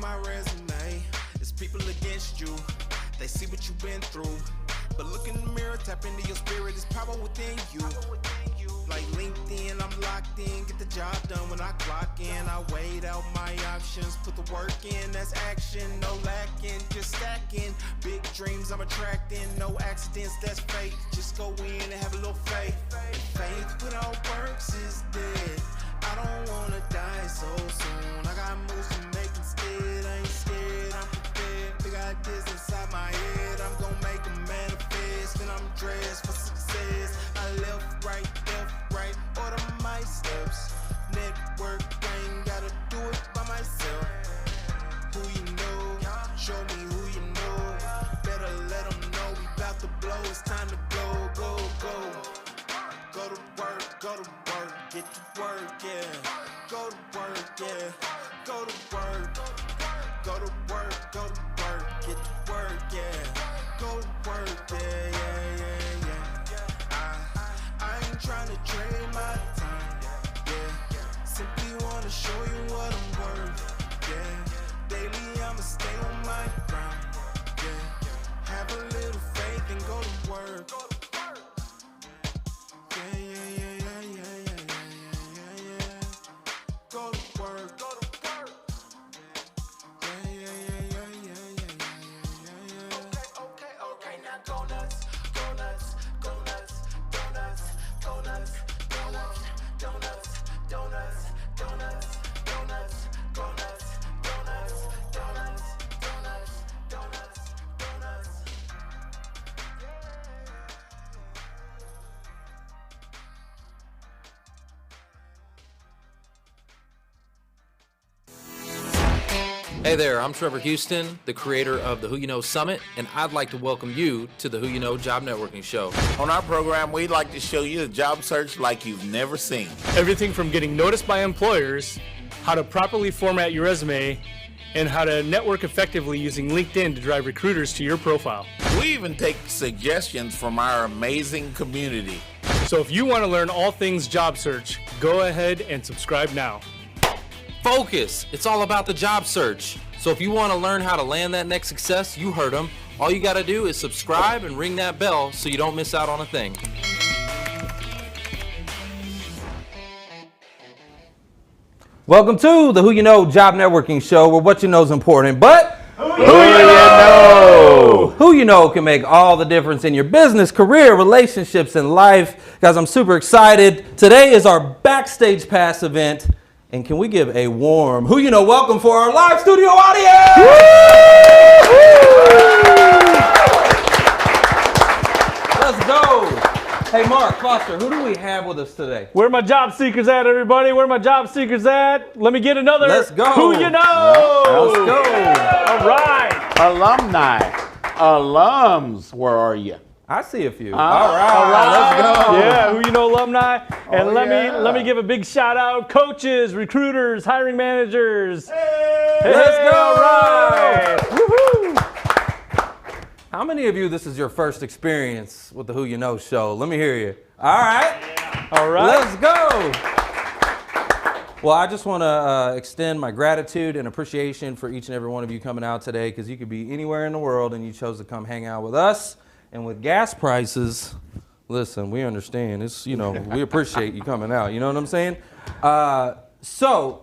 my resume. It's people against you. They see what you've been through. But look in the mirror, tap into your spirit. It's power within you. Like LinkedIn, I'm locked in. Get the job done when I clock in. I weighed out my options, put the work in. That's action, no lacking, just stacking. Big dreams I'm attracting, no accidents, that's fate. Just go in and have a little faith. Faith without works is dead. I don't wanna die so soon. I got moves to make instead. I ain't scared, I'm prepared. Big ideas inside my head. I'm gonna make them manifest. And I'm dressed for success. I left, right, order my steps. Network, I ain't gotta do it by myself. Who you know, show me who you know. Better let them know we about to blow. It's time to go, go, go. Go to work, get to work, yeah. Go to work, yeah. Go to work, go to work, get to work, yeah. Go to work, yeah. I ain't tryna trade my time, yeah. Simply wanna show you what I'm worth, yeah. Daily I'ma stay on my grind, yeah. Have a little faith and go to work. Go to work. Okay, now go nuts. Hey there, I'm Trevor Houston, the creator of the Who You Know Summit, and I'd like to welcome you to the Who You Know Job Networking Show. On our program, we'd like to show you a job search like you've never seen. Everything from getting noticed by employers, how to properly format your resume, and how to network effectively using LinkedIn to drive recruiters to your profile. We even take suggestions from our amazing community. So if you want to learn all things job search, go ahead and subscribe now. Focus! It's all about the job search. So if you want to learn how to land that next success, you heard them. All you got to do is subscribe and ring that bell so you don't miss out on a thing. Welcome to the Who You Know Job Networking Show, where what you know is important, but who you know? Who you know can make all the difference in your business, career, relationships, and life. Guys, I'm super excited. Today is our Backstage Pass event. And can we give a warm Who You Know welcome for our live studio audience? Let's go. Hey, Mark, Foster, who do we have with us today? Where my job seekers at, everybody? Where my job seekers at? Let me get another Let's go. Who You Know. Let's go. All right. Alumni, alums, where are you? I see a few. All right, let's go. Yeah, Who You Know alumni. And let me give a big shout out, coaches, recruiters, hiring managers. Hey, let's go. All right. Woohoo. How many of you, this is your first experience with the Who You Know show? Let me hear you. All right. Yeah. All right. Let's go. Well, I just want to extend my gratitude and appreciation for each and every one of you coming out today, because you could be anywhere in the world and you chose to come hang out with us. And with gas prices, listen, we understand. It's, you know, we appreciate you coming out. You know what I'm saying? So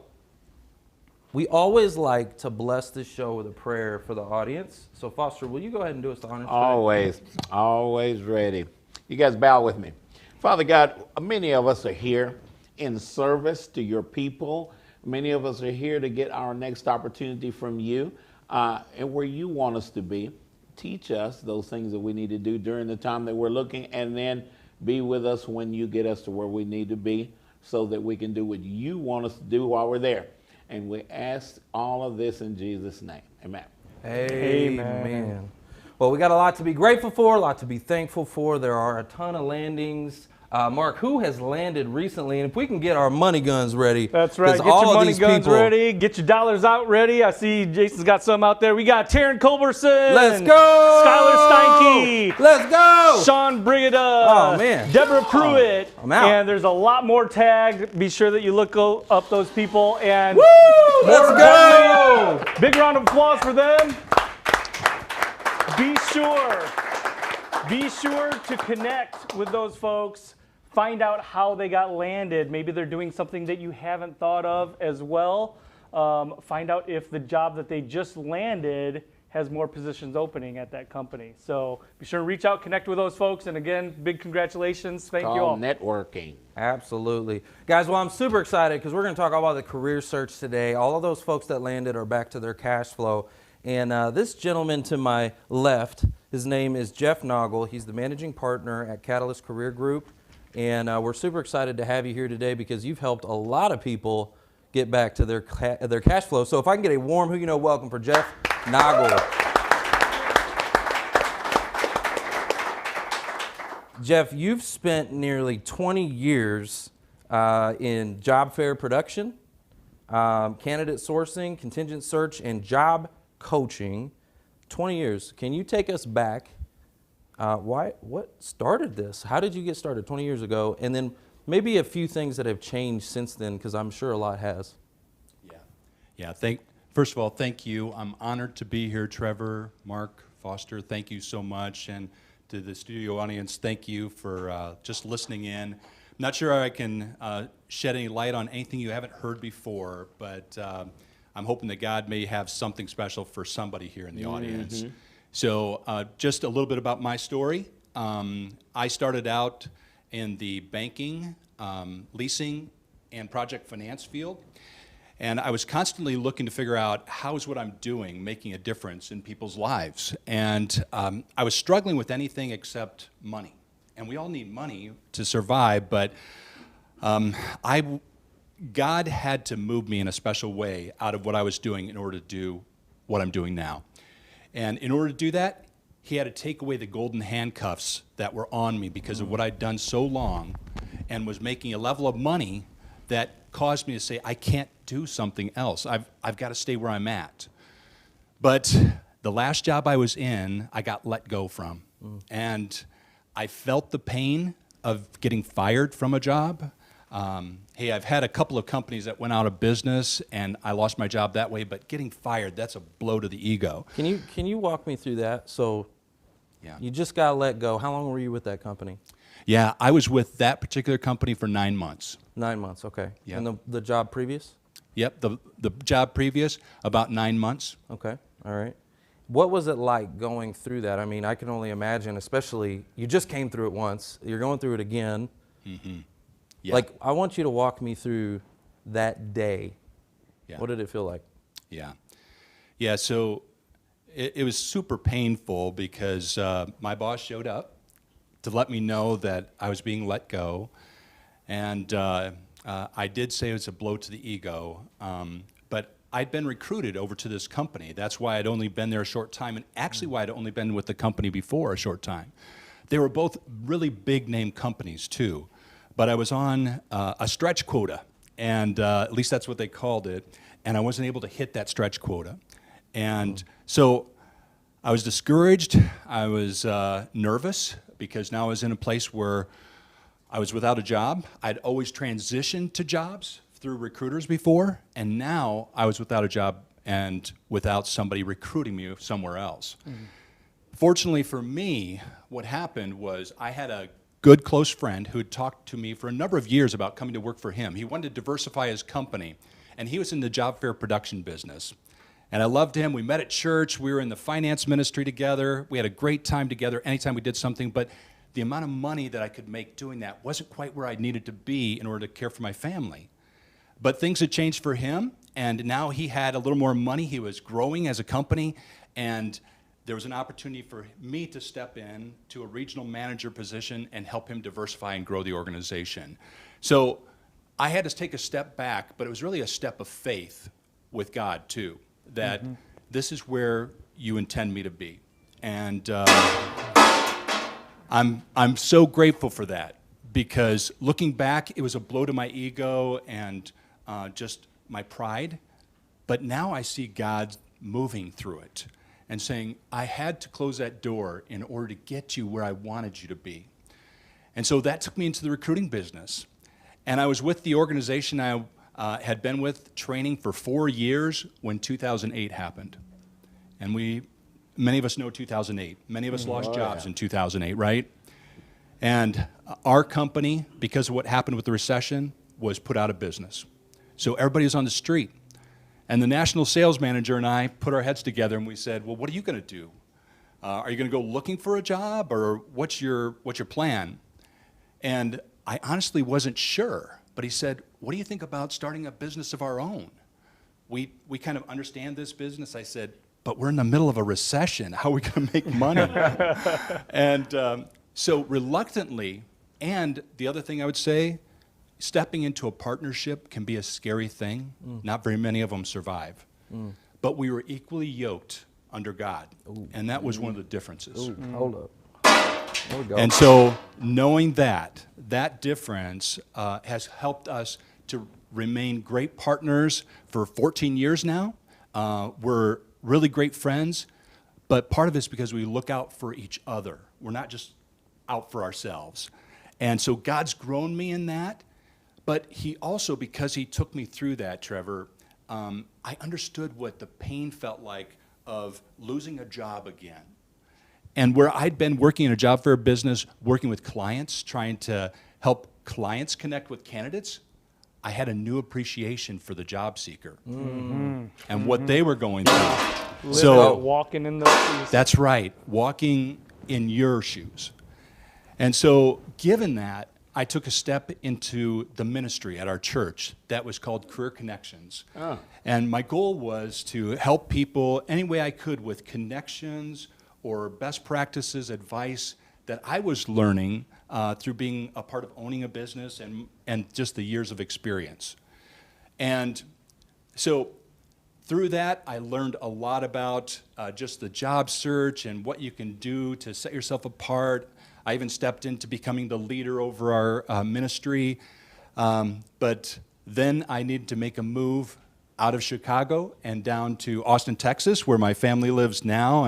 we always like to bless this show with a prayer for the audience. So Foster, will you go ahead and do us the honor? Always ready. You guys bow with me. Father God, many of us are here in service to your people. Many of us are here to get our next opportunity from you and where you want us to be. Teach us those things that we need to do during the time that we're looking, and then be with us when you get us to where we need to be, so that we can do what you want us to do while we're there. And we ask all of this in Jesus' name. Amen. Amen. Well, we got a lot to be grateful for, a lot to be thankful for. There are a ton of landings. Mark, who has landed recently? And if we can get our money guns ready. That's right. Get your money guns ready. Get your dollars out ready. I see Jason's got some out there. We got Taryn Culberson. Let's go. Skylar Steinke. Let's go. Sean Brigida. Oh, man. Deborah Pruitt. I'm out. And there's a lot more tagged. Be sure that you look up those people. And woo! Let's go. Big round of applause for them. Be sure to connect with those folks. Find out how they got landed. Maybe they're doing something that you haven't thought of as well. Find out if the job that they just landed has more positions opening at that company. So be sure to reach out, connect with those folks. And again, big congratulations. Thank you all. Networking. Absolutely. Guys, well, I'm super excited because we're going to talk about the career search today. All of those folks that landed are back to their cash flow. And this gentleman to my left, his name is Jeff Naugle. He's the managing partner at Catalyst Career Group. And we're super excited to have you here today because you've helped a lot of people get back to their cash flow. So if I can get a warm, welcome for Jeff Naugle. Jeff, you've spent nearly 20 years in job fair production, candidate sourcing, contingent search, and job coaching. 20 years. Can you take us back? What started this? How did you get started 20 years ago? And then maybe a few things that have changed since then, because I'm sure a lot has. Yeah. First of all, thank you. I'm honored to be here, Trevor, Mark, Foster. Thank you so much, and to the studio audience, thank you for just listening in. I'm not sure I can shed any light on anything you haven't heard before, but I'm hoping that God may have something special for somebody here in the audience. So just a little bit about my story. I started out in the banking, leasing, and project finance field. And I was constantly looking to figure out how is what I'm doing making a difference in people's lives. And I was struggling with anything except money. And we all need money to survive, but God had to move me in a special way out of what I was doing in order to do what I'm doing now. And in order to do that, he had to take away the golden handcuffs that were on me because of what I'd done so long and was making a level of money that caused me to say, I can't do something else. I've got to stay where I'm at. But the last job I was in, I got let go from. And I felt the pain of getting fired from a job. Hey, I've had a couple of companies that went out of business and I lost my job that way, but getting fired, that's a blow to the ego. Can you walk me through that? So Yeah. You just got let go. How long were you with that company? Yeah, I was with that particular company for 9 months. 9 months, okay. Yeah. And the job previous? Yep, the job previous, about 9 months. Okay, all right. What was it like going through that? I mean, I can only imagine, especially, you just came through it once, you're going through it again. Mm-hmm. Yeah. Like, I want you to walk me through that day. Yeah. What did it feel like? Yeah. Yeah, so it was super painful because my boss showed up to let me know that I was being let go. And I did say it was a blow to the ego, but I'd been recruited over to this company. That's why I'd only been there a short time, and actually why I'd only been with the company before a short time. They were both really big name companies too, but I was on a stretch quota, and at least that's what they called it, and I wasn't able to hit that stretch quota. And so I was discouraged, I was nervous, because now I was in a place where I was without a job. I'd always transitioned to jobs through recruiters before, and now I was without a job and without somebody recruiting me somewhere else. Mm-hmm. Fortunately for me, what happened was I had a good close friend who had talked to me for a number of years about coming to work for him. He wanted to diversify his company, and he was in the job fair production business. And I loved him. We met at church. We were in the finance ministry together. We had a great time together anytime we did something, but the amount of money that I could make doing that wasn't quite where I needed to be in order to care for my family. But things had changed for him, and now he had a little more money. He was growing as a company, and there was an opportunity for me to step in to a regional manager position and help him diversify and grow the organization. So I had to take a step back, but it was really a step of faith with God too, that this is where you intend me to be. And I'm so grateful for that, because looking back, it was a blow to my ego and just my pride. But now I see God moving through it and saying, I had to close that door in order to get you where I wanted you to be. And so that took me into the recruiting business. And I was with the organization had been with training for 4 years when 2008 happened. And many of us know 2008. Many of us lost jobs in 2008, right? And our company, because of what happened with the recession, was put out of business. So everybody was on the street. And the national sales manager and I put our heads together and we said, well, what are you going to do? Are you going to go looking for a job, or what's your plan? And I honestly wasn't sure, but he said, what do you think about starting a business of our own? We kind of understand this business. I said, but we're in the middle of a recession. How are we going to make money? And so reluctantly, and the other thing I would say, stepping into a partnership can be a scary thing. Not very many of them survive. But we were equally yoked under God. And that was one of the differences. Hold up. There we go. And so knowing that difference has helped us to remain great partners for 14 years now. We're really great friends, but part of it's because we look out for each other. We're not just out for ourselves. And so God's grown me in that, but he also, because he took me through that, Trevor, I understood what the pain felt like of losing a job again. And where I'd been working in a job fair business, working with clients, trying to help clients connect with candidates, I had a new appreciation for the job seeker and what they were going through. So walking in those shoes. that's right, walking in your shoes. And so given that, I took a step into the ministry at our church that was called Career Connections. And my goal was to help people any way I could with connections or best practices, advice that I was learning through being a part of owning a business and just the years of experience. And so through that, I learned a lot about just the job search and what you can do to set yourself apart. I even stepped into becoming the leader over our ministry. But then I needed to make a move out of Chicago and down to Austin, Texas, where my family lives now.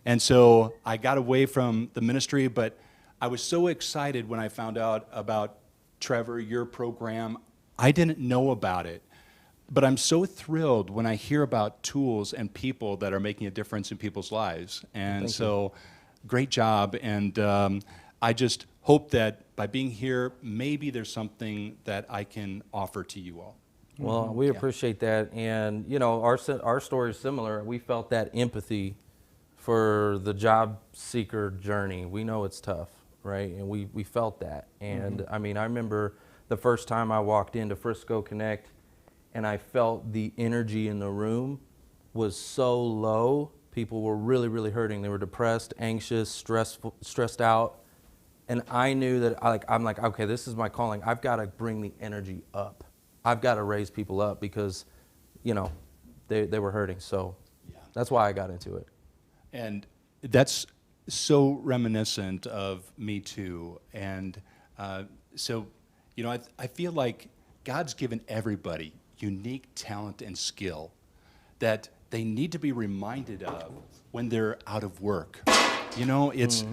And so I got away from the ministry, but I was so excited when I found out about Trevor, your program. I didn't know about it, but I'm so thrilled when I hear about tools and people that are making a difference in people's lives. And so great job. And I just hope that by being here, maybe there's something that I can offer to you all. Well, we appreciate that. And, you know, our story is similar. We felt that empathy for the job seeker journey. We know it's tough, right? And we felt that. And I mean, I remember the first time I walked into Frisco Connect and I felt the energy in the room was so low. People were really, really hurting. They were depressed, anxious, stressed out. And I knew that I'm like, okay, this is my calling. I've got to bring the energy up. I've got to raise people up because, you know, they were hurting. So that's why I got into it. And that's so reminiscent of me too. And so, you know, I feel like God's given everybody unique talent and skill that they need to be reminded of when they're out of work. You know, it's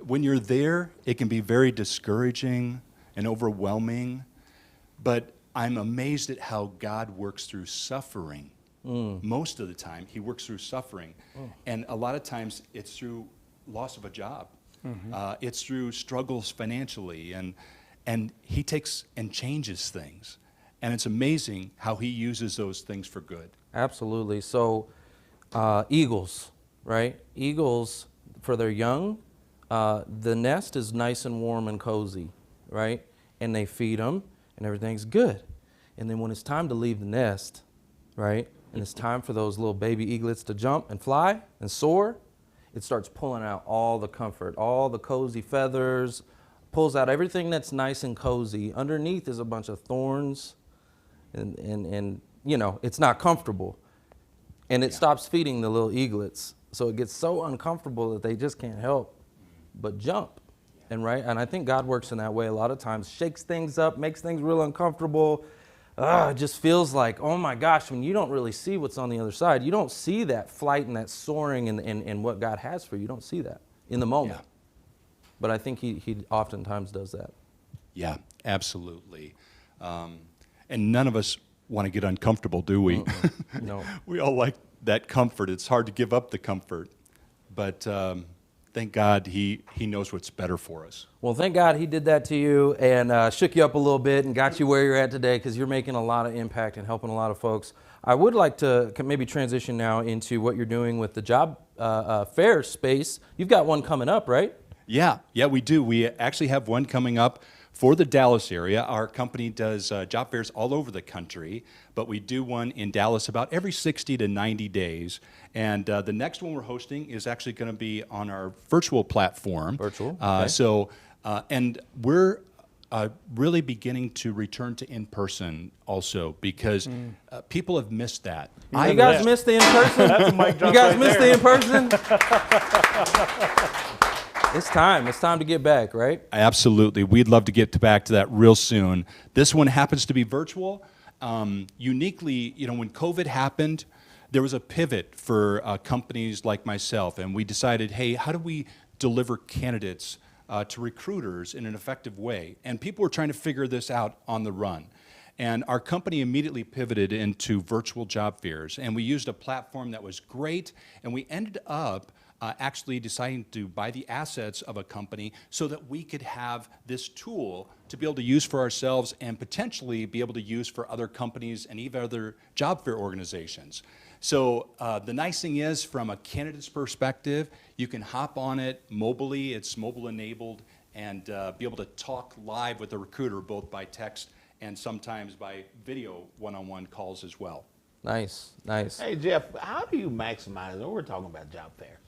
when you're there, it can be very discouraging and overwhelming, but I'm amazed at how God works through suffering. Most of the time, he works through suffering. And a lot of times, it's through loss of a job. It's through struggles financially. And he takes and changes things. And it's amazing how he uses those things for good. Absolutely. So eagles, right? Eagles, for their young, the nest is nice and warm and cozy, right? And they feed them, and everything's good. And then when it's time to leave the nest, right, and it's time for those little baby eaglets to jump and fly and soar, it starts pulling out all the comfort, all the cozy feathers, pulls out everything that's nice and cozy. Underneath is a bunch of thorns, and you know, it's not comfortable. And it stops feeding the little eaglets. So it gets so uncomfortable that they just can't help but jump. And I think God works in that way a lot of times, shakes things up, makes things real uncomfortable. It just feels like, oh my gosh, when you don't really see what's on the other side, you don't see that flight and that soaring and what God has for you. You don't see that in the moment. But I think he oftentimes does that. Yeah, absolutely. And none of us want to get uncomfortable, do we? No. We all like that comfort. It's hard to give up the comfort. But thank God he knows what's better for us. Well, thank God he did that to you and shook you up a little bit and got you where you're at today, because you're making a lot of impact and helping a lot of folks. I would like to maybe transition now into what you're doing with the job fair space. You've got one coming up, right? Yeah, we do. We actually have one coming up for the Dallas area. Our company does job fairs all over the country, but we do one in Dallas about every 60 to 90 days. And the next one we're hosting is actually going to be on our virtual platform. Virtual, okay. And we're really beginning to return to in-person also, because people have missed that. You guys missed the in-person? That's a mic drop. You guys right missed there. the in-person? It's time. It's time to get back, right? Absolutely. We'd love to get back to that real soon. This one happens to be virtual. Uniquely, when COVID happened, there was a pivot for companies like myself, and we decided, hey, how do we deliver candidates to recruiters in an effective way? And people were trying to figure this out on the run. And our company immediately pivoted into virtual job fairs, and we used a platform that was great, and we ended up actually deciding to buy the assets of a company so that we could have this tool to be able to use for ourselves and potentially be able to use for other companies and even other job fair organizations. So the nice thing is, from a candidate's perspective, you can hop on it mobily, it's mobile enabled, and be able to talk live with the recruiter, both by text and sometimes by video one-on-one calls as well. Nice, nice. Hey, Jeff, how do you maximize, we're talking about job fair,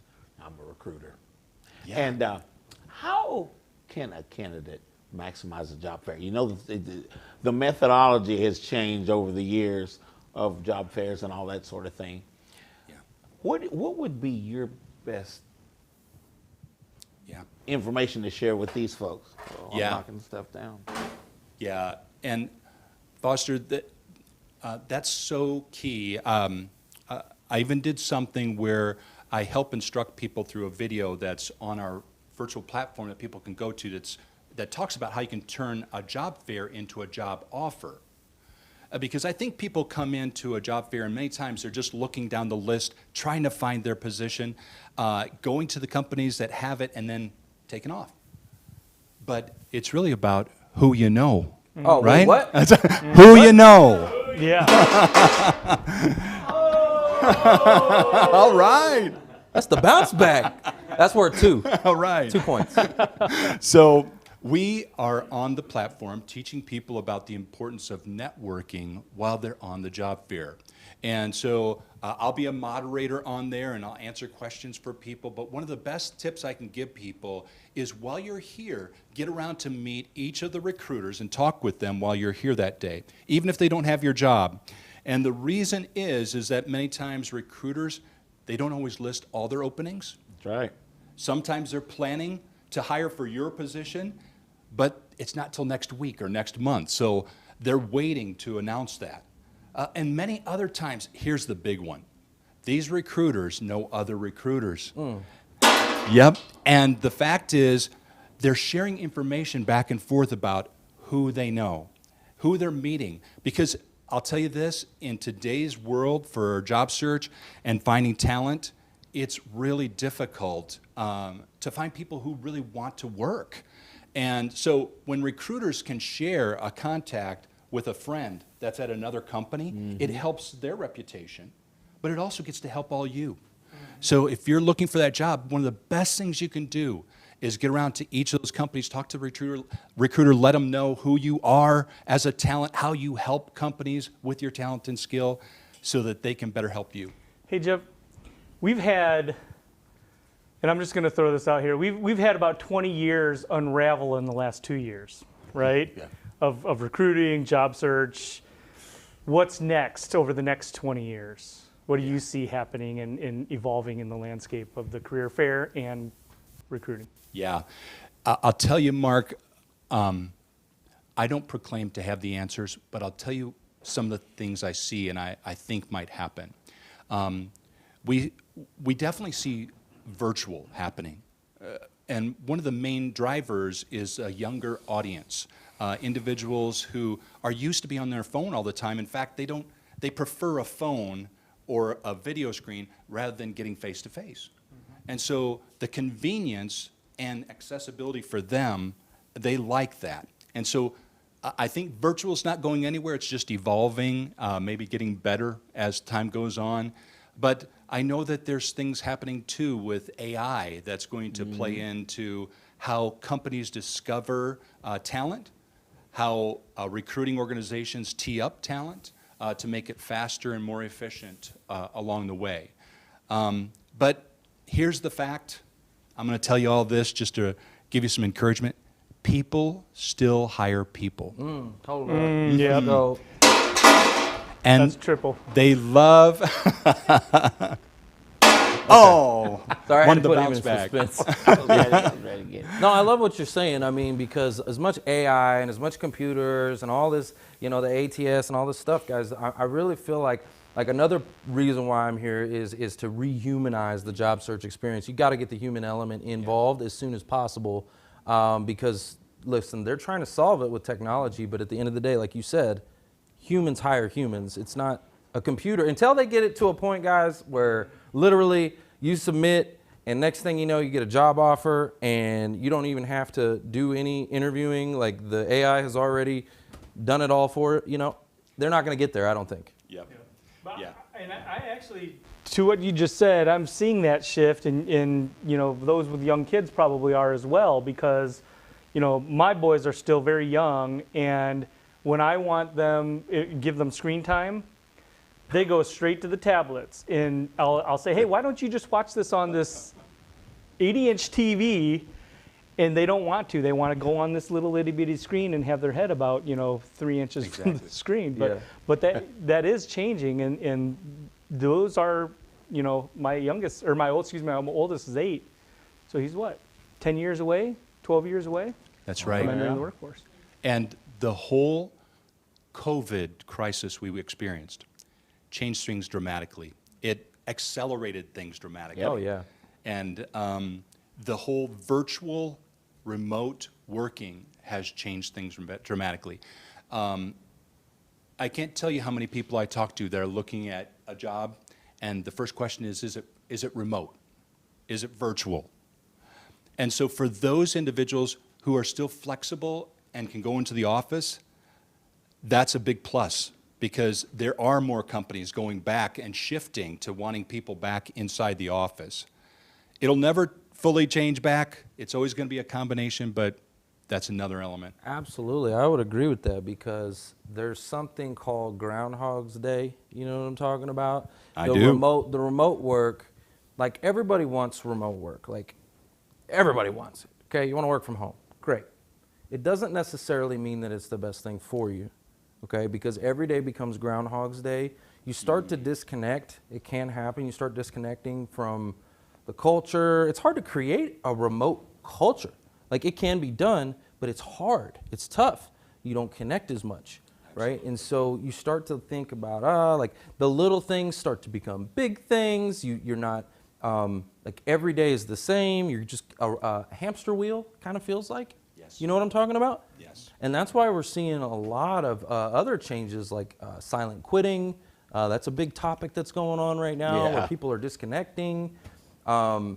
I'm a recruiter. Yeah. And how can a candidate maximize a job fair? The methodology has changed over the years of job fairs and all that sort of thing. Yeah. What would be your best Yeah. information to share with these folks? I'm Yeah. knocking stuff down. Yeah, and Foster, that's so key. I even did something where I help instruct people through a video that's on our virtual platform that people can go to that talks about how you can turn a job fair into a job offer. Because I think people come into a job fair and many times they're just looking down the list, trying to find their position, going to the companies that have it and then taking off. But it's really about who you know. Oh, right? wait, what? Who you know. Yeah. All right. That's the bounce back. That's worth 2. All right. 2 points. So we are on the platform teaching people about the importance of networking while they're on the job fair. And so I'll be a moderator on there and I'll answer questions for people. But one of the best tips I can give people is, while you're here, get around to meet each of the recruiters and talk with them while you're here that day, even if they don't have your job. And the reason is that many times recruiters, they don't always list all their openings. That's right. Sometimes they're planning to hire for your position, but it's not till next week or next month. So they're waiting to announce that. And many other times, here's the big one. These recruiters know other recruiters. Yep. And the fact is, they're sharing information back and forth about who they know, who they're meeting. Because I'll tell you this, in today's world for job search and finding talent, it's really difficult to find people who really want to work. And so when recruiters can share a contact with a friend that's at another company, it helps their reputation, but it also gets to help all you. So if you're looking for that job, one of the best things you can do is get around to each of those companies, talk to the recruiter, let them know who you are as a talent, how you help companies with your talent and skill so that they can better help you. Hey, Jeff, we've had, and I'm just going to throw this out here, we've had about 20 years unravel in the last 2 years, right? Yeah. Of recruiting, job search. What's next over the next 20 years? What do you see happening and evolving in the landscape of the career fair and recruiting? Yeah. I'll tell you, Mark, I don't proclaim to have the answers, but I'll tell you some of the things I see and I think might happen. We definitely see virtual happening. And one of the main drivers is a younger audience. individuals who are used to be on their phone all the time. In fact, they prefer a phone or a video screen rather than getting face-to-face. And so the convenience and accessibility for them, they like that. And so I think virtual is not going anywhere. It's just evolving, maybe getting better as time goes on. But I know that there's things happening too with AI that's going to play into how companies discover talent, how recruiting organizations tee up talent to make it faster and more efficient along the way. But here's the fact. I'm going to tell you all this just to give you some encouragement. People still hire people. Totally. Yeah. So, And That's triple. they love... Oh, sorry, I one had of to the put him bounce in back. suspense. I'm ready to get it. No, I love what you're saying. I mean, because as much AI and as much computers and all this, the ATS and all this stuff, guys, I really feel like another reason why I'm here is to rehumanize the job search experience. You got to get the human element involved as soon as possible, because listen, they're trying to solve it with technology, but at the end of the day, like you said, humans hire humans. It's not a computer until they get it to a point, guys, where literally you submit and next thing you know, you get a job offer and you don't even have to do any interviewing. Like the AI has already done it all for it. They're not going to get there, I don't think. Yep. But Yeah. And I actually, to what you just said, I'm seeing that shift, and those with young kids probably are as well, because my boys are still very young, and when I want them, give them screen time, they go straight to the tablets, and I'll say, hey, why don't you just watch this on this 80-inch TV? And they don't want to. They want to go on this little itty bitty screen and have their head about 3 inches from the screen. But that is changing, and those are my oldest is 8, so he's what, 10 years away, 12 years away That's from right. entering the workforce. And the whole COVID crisis we experienced changed things dramatically. It accelerated things dramatically. Oh, yeah. And the whole virtual remote working has changed things dramatically. I can't tell you how many people I talk to that are looking at a job, and the first question is it remote? Is it virtual? And so for those individuals who are still flexible and can go into the office, that's a big plus, because there are more companies going back and shifting to wanting people back inside the office. It'll never fully change back. It's always going to be a combination, but that's another element. Absolutely. I would agree with that, because there's something called Groundhog's Day. You know what I'm talking about? I do. The remote work, like everybody wants remote work. Like everybody wants it. Okay, you want to work from home. Great. It doesn't necessarily mean that it's the best thing for you. Okay, because every day becomes Groundhog's Day. You start to disconnect. It can happen. You start disconnecting from the culture. It's hard to create a remote culture. Like it can be done, but it's hard. It's tough. You don't connect as much, right? And so you start to think about, like the little things start to become big things. You're not, like every day is the same. You're just a hamster wheel, kind of feels like. Yes. You know what I'm talking about? Yes. And that's why we're seeing a lot of other changes, like silent quitting. That's a big topic that's going on right now, where people are disconnecting. So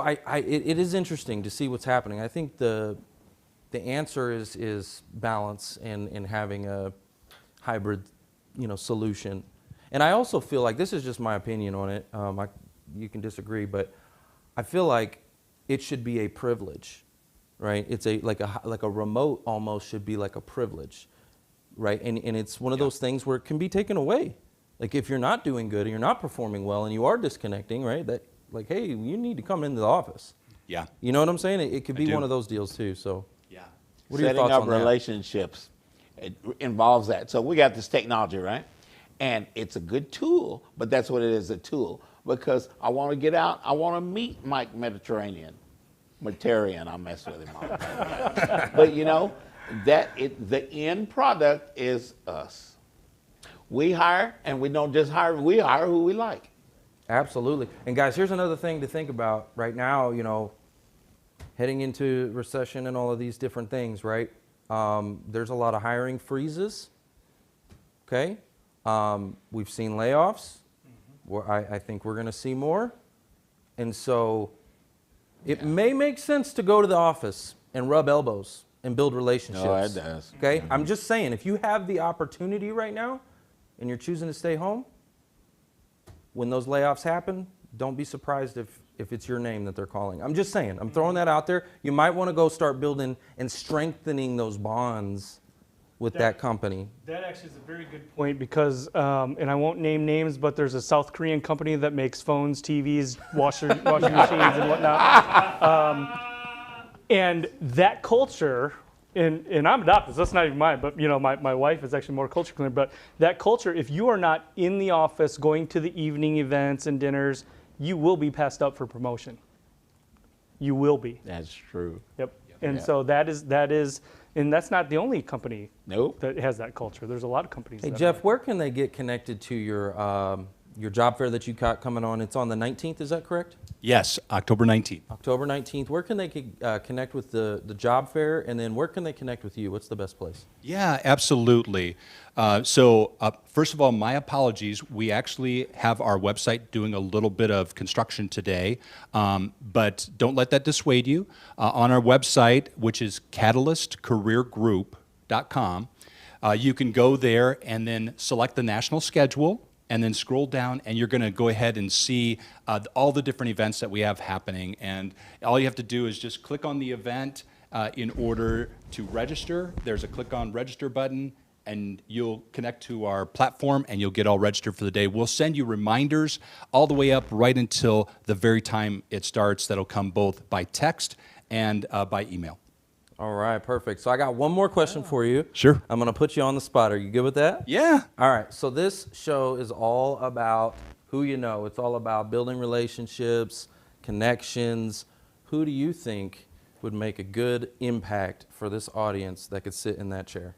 it is interesting to see what's happening. I think the answer is balance and having a hybrid, solution. And I also feel like, this is just my opinion on it. You can disagree, but I feel like it should be a privilege, right? It's like a remote almost should be like a privilege, right? And it's one of those things where it can be taken away. Like if you're not doing good and you're not performing well and you are disconnecting, right? That like, hey, you need to come into the office. Yeah. You know what I'm saying? It could be do. one of those deals too. So Yeah. what are your Setting thoughts up on that? relationships, it involves that. So we got this technology, right? And it's a good tool, but that's what it is, a tool. Because I want to get out, I want to meet Mike Mediterranean. I mess with him all the time. But the end product is us. We hire, and we don't just hire, we hire who we like. Absolutely. And guys, here's another thing to think about right now, heading into recession and all of these different things, right? there's a lot of hiring freezes. Okay, we've seen layoffs. I think we're going to see more, and so it may make sense to go to the office and rub elbows and build relationships. No, it does. Okay, I'm just saying, if you have the opportunity right now, and you're choosing to stay home, when those layoffs happen, don't be surprised if it's your name that they're calling. I'm just saying, I'm throwing that out there. You might want to go start building and strengthening those bonds with that company. That actually is a very good point because, and I won't name names, but there's a South Korean company that makes phones, TVs, washing machines, and whatnot. And that culture, and I'm adopted, so that's not even mine, but my wife is actually more culture clear. But that culture, if you are not in the office going to the evening events and dinners, you will be passed up for promotion. You will be. That's true. Yep. And so that is, and that's not the only company that has that culture. There's a lot of companies. Hey, Jeff, where can they get connected to your job fair that you got coming on? It's on the 19th, is that correct? Yes, October 19th. October 19th. Where can they connect with the job fair, and then where can they connect with you? What's the best place? Yeah, absolutely. So first of all, my apologies. We actually have our website doing a little bit of construction today, but don't let that dissuade you. On our website, which is catalystcareergroup.com, you can go there and then select the national schedule, and then scroll down, and you're going to go ahead and see all the different events that we have happening. And all you have to do is just click on the event in order to register. There's a click on register button, and you'll connect to our platform, and you'll get all registered for the day. We'll send you reminders all the way up right until the very time it starts. That'll come both by text and by email. All right, perfect. So I got one more question for you. Sure. I'm going to put you on the spot. Are you good with that? Yeah. All right, so this show is all about who you know. It's all about building relationships, connections. Who do you think would make a good impact for this audience that could sit in that chair?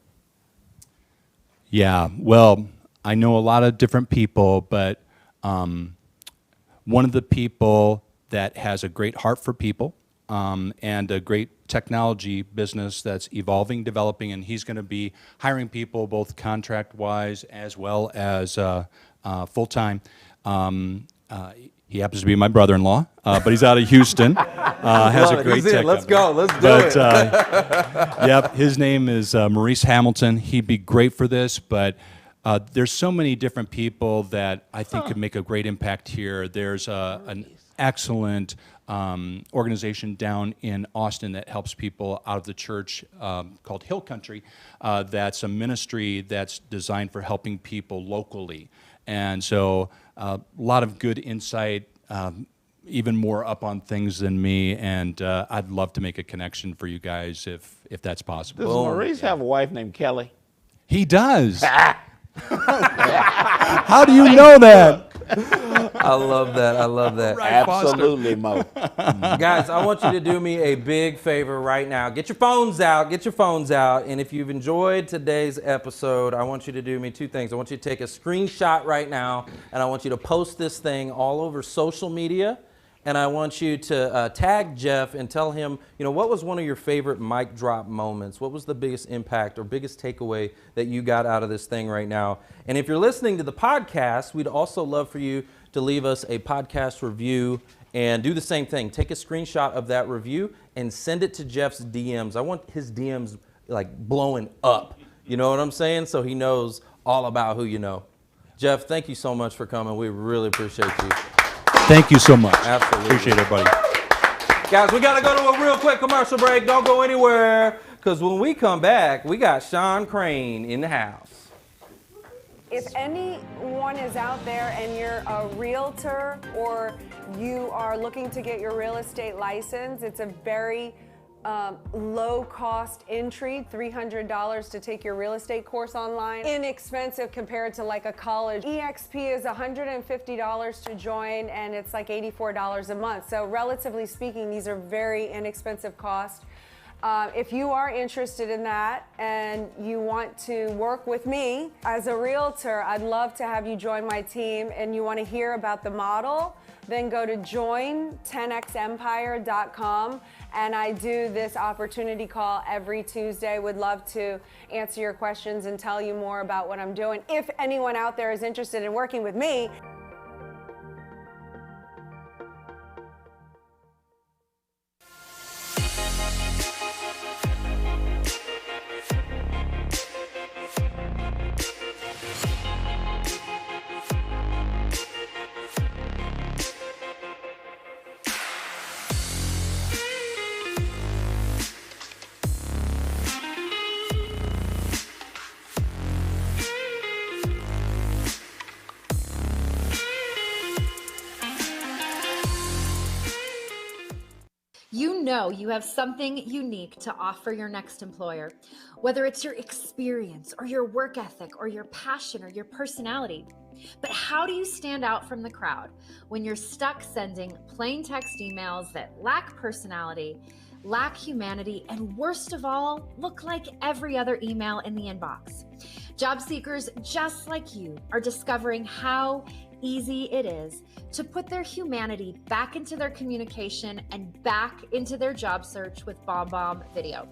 Yeah, well, I know a lot of different people, but one of the people that has a great heart for people and a great technology business that's evolving, developing, and he's going to be hiring people both contract-wise as well as full-time. He happens to be my brother-in-law, but he's out of Houston. Has a great tech Let's company. go. Let's do it. Yep, his name is Maurice Hamilton. He'd be great for this, but there's so many different people that I think could make a great impact here. There's an excellent organization down in Austin that helps people out of the church called Hill Country. That's a ministry that's designed for helping people locally. And so a lot of good insight, even more up on things than me, and I'd love to make a connection for you guys if that's possible. Does Maurice have a wife named Kelly? He does. How do you know that? I love that. I love that. Right, Absolutely, Mo. Guys, I want you to do me a big favor right now. Get your phones out. Get your phones out. And if you've enjoyed today's episode, I want you to do me two things. I want you to take a screenshot right now, and I want you to post this thing all over social media. And I want you to tag Jeff and tell him, what was one of your favorite mic drop moments? What was the biggest impact or biggest takeaway that you got out of this thing right now? And if you're listening to the podcast, we'd also love for you to leave us a podcast review and do the same thing. Take a screenshot of that review and send it to Jeff's DMs. I want his DMs like blowing up. You know what I'm saying? So he knows all about who you know. Jeff, thank you so much for coming. We really appreciate you. Thank you so much. Absolutely. Appreciate it, buddy. Guys, we got to go to a real quick commercial break. Don't go anywhere, because when we come back, we got Sean Crane in the house. If anyone is out there and you're a realtor or you are looking to get your real estate license, it's a very low-cost entry, $300 to take your real estate course online. Inexpensive compared to like a college. EXP is $150 to join, and it's like $84 a month. So relatively speaking, these are very inexpensive costs. If you are interested in that and you want to work with me as a realtor, I'd love to have you join my team, and you want to hear about the model, then go to join10xempire.com, and I do this opportunity call every Tuesday. Would love to answer your questions and tell you more about what I'm doing. If anyone out there is interested in working with me. You know you have something unique to offer your next employer, whether it's your experience or your work ethic or your passion or your personality. But how do you stand out from the crowd when you're stuck sending plain text emails that lack personality, lack humanity, and worst of all, look like every other email in the inbox? Job seekers just like you are discovering how easy it is to put their humanity back into their communication and back into their job search with BombBomb Video.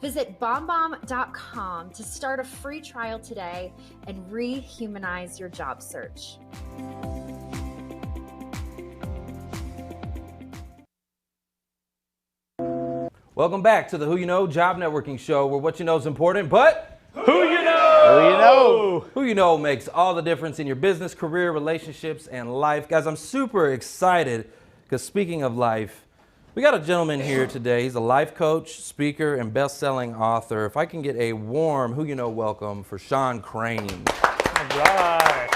Visit bombbomb.com to start a free trial today and rehumanize your job search. Welcome back to the Who You Know Job Networking Show, where what you know is important, but Who you know? Who you know? who you know makes all the difference in your business, career, relationships, and life. Guys, I'm super excited because speaking of life, we got a gentleman here today. He's a life coach, speaker, and best-selling author. If I can get a warm Who You Know welcome for Sean Crane. All right.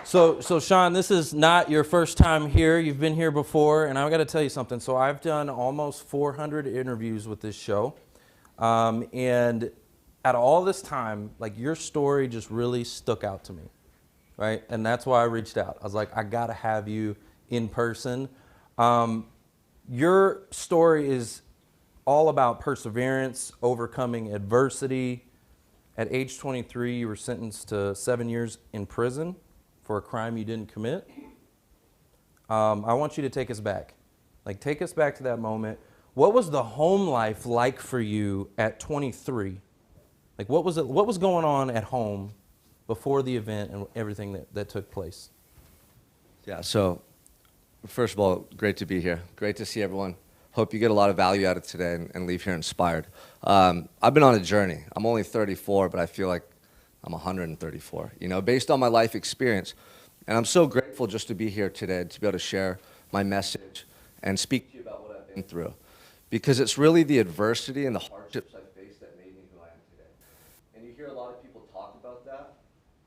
So Sean, this is not your first time here. You've been here before, and I've got to tell you something. So I've done almost 400 interviews with this show, and out of all this time, like, your story just really stuck out to me, right? And that's why I reached out. I was like, I got to have you in person. Your story is all about perseverance, overcoming adversity. At age 23, you were sentenced to 7 years in prison for a crime you didn't commit. I want you to take us back. Like, take us back to that moment. What was the home life like for you at 23? Like, what was going on at home before the event and everything that took place? Yeah, so first of all, great to be here. Great to see everyone. Hope you get a lot of value out of today and leave here inspired. I've been on a journey. I'm only 34, but I feel like I'm 134, you know, based on my life experience. And I'm so grateful just to be here today, to be able to share my message and speak to you about what I've been through. Because it's really the adversity and the hardships I faced that made me who I am today. And you hear a lot of people talk about that,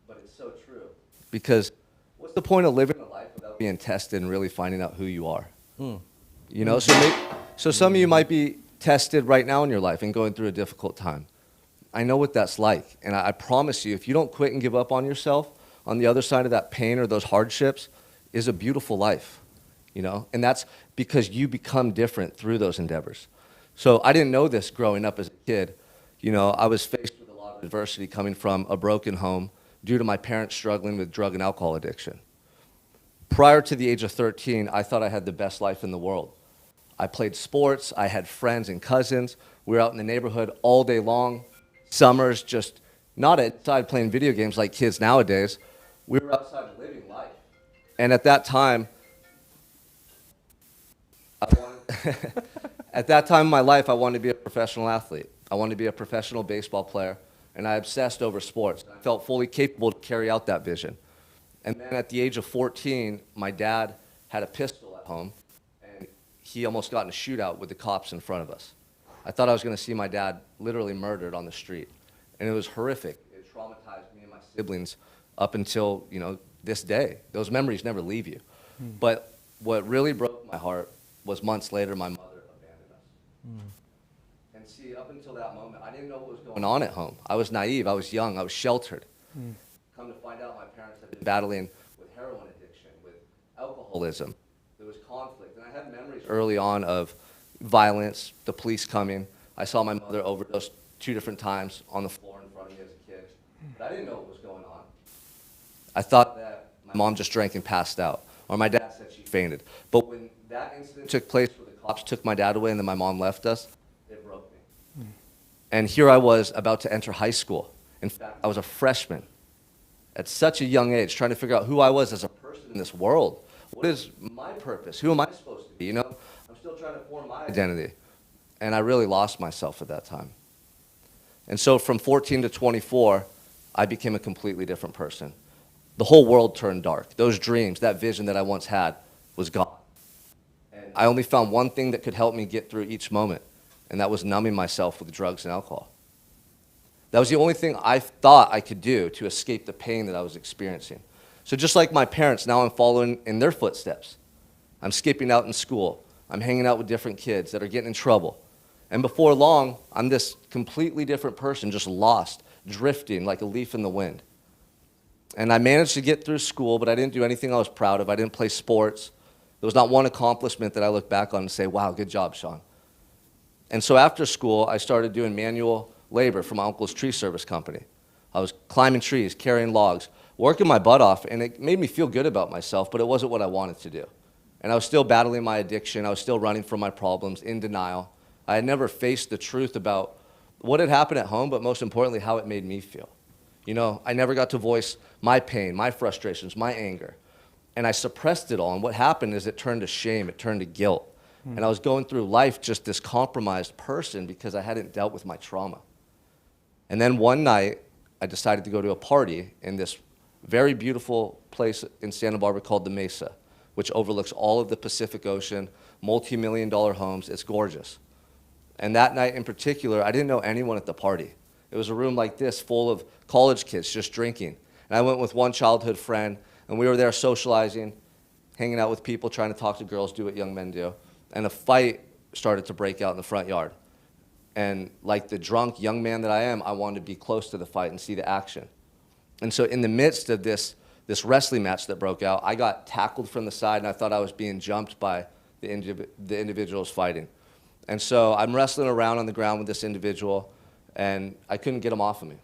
but it's so true. Because what's the point of living a life without being tested and really finding out who you are? You know, so some of you might be tested right now in your life and going through a difficult time. I know what that's like, and I promise you, if you don't quit and give up on yourself, on the other side of that pain or those hardships is a beautiful life, you know? And that's because you become different through those endeavors. So I didn't know this growing up as a kid. You know, I was faced with a lot of adversity coming from a broken home due to my parents struggling with drug and alcohol addiction. Prior to the age of 13, I thought I had the best life in the world. I played sports, I had friends and cousins, we were out in the neighborhood all day long. Summers, just not outside playing video games like kids nowadays. We were outside living life. And at that time, at that time in my life, I wanted to be a professional athlete. I wanted to be a professional baseball player, and I obsessed over sports. I felt fully capable to carry out that vision. And then at the age of 14, my dad had a pistol at home, and he almost got in a shootout with the cops in front of us. I thought I was going to see my dad literally murdered on the street, and it was horrific. It traumatized me and my siblings up until, you know, this day. Those memories never leave you. But what really broke my heart was months later, my mother abandoned us. And see, up until that moment, I didn't know what was going on at home. I was naive, I was young, I was sheltered. Come to find out, my parents had been battling with heroin addiction, with alcoholism. There was conflict had memories early on of violence, the police coming. I saw my mother overdose 2 different times on the floor in front of me as a kid. But I didn't know what was going on. I thought that my mom just drank and passed out, or my dad said she fainted. But when that incident took place where the cops took my dad away and then my mom left us, it broke me. And here I was about to enter high school. In fact, I was a freshman at such a young age, trying to figure out who I was as a person in this world. What is my purpose? Who am I supposed to be? You know, I'm still trying to form my identity. And I really lost myself at that time. And so from 14 to 24, I became a completely different person. The whole world turned dark. Those dreams, that vision that I once had was gone. And I only found one thing that could help me get through each moment, and that was numbing myself with drugs and alcohol. That was the only thing I thought I could do to escape the pain that I was experiencing. So just like my parents, now I'm following in their footsteps. I'm skipping out in school. I'm hanging out with different kids that are getting in trouble. And before long, I'm this completely different person, just lost, drifting like a leaf in the wind. And I managed to get through school, but I didn't do anything I was proud of. I didn't play sports. There was not one accomplishment that I look back on and say, wow, good job, Sean. And so after school, I started doing manual labor for my uncle's tree service company. I was climbing trees, carrying logs, working my butt off, and it made me feel good about myself, but it wasn't what I wanted to do. And I was still battling my addiction. I was still running from my problems, in denial. I had never faced the truth about what had happened at home, but most importantly, how it made me feel. You know, I never got to voice my pain, my frustrations, my anger. And I suppressed it all. And what happened is it turned to shame, it turned to guilt. And I was going through life just this compromised person because I hadn't dealt with my trauma. And then one night, I decided to go to a party in this very beautiful place in Santa Barbara called the Mesa, which overlooks all of the Pacific Ocean, multi-million-dollar homes. It's gorgeous. And that night in particular, I didn't know anyone at the party. It was a room like this full of college kids just drinking. And I went with one childhood friend, and we were there socializing, hanging out with people, trying to talk to girls, do what young men do. And a fight started to break out in the front yard. And like the drunk young man that I am, I wanted to be close to the fight and see the action. And so in the midst of this wrestling match that broke out, I got tackled from the side, and I thought I was being jumped by the individuals fighting. And so I'm wrestling around on the ground with this individual, and I couldn't get him off of me.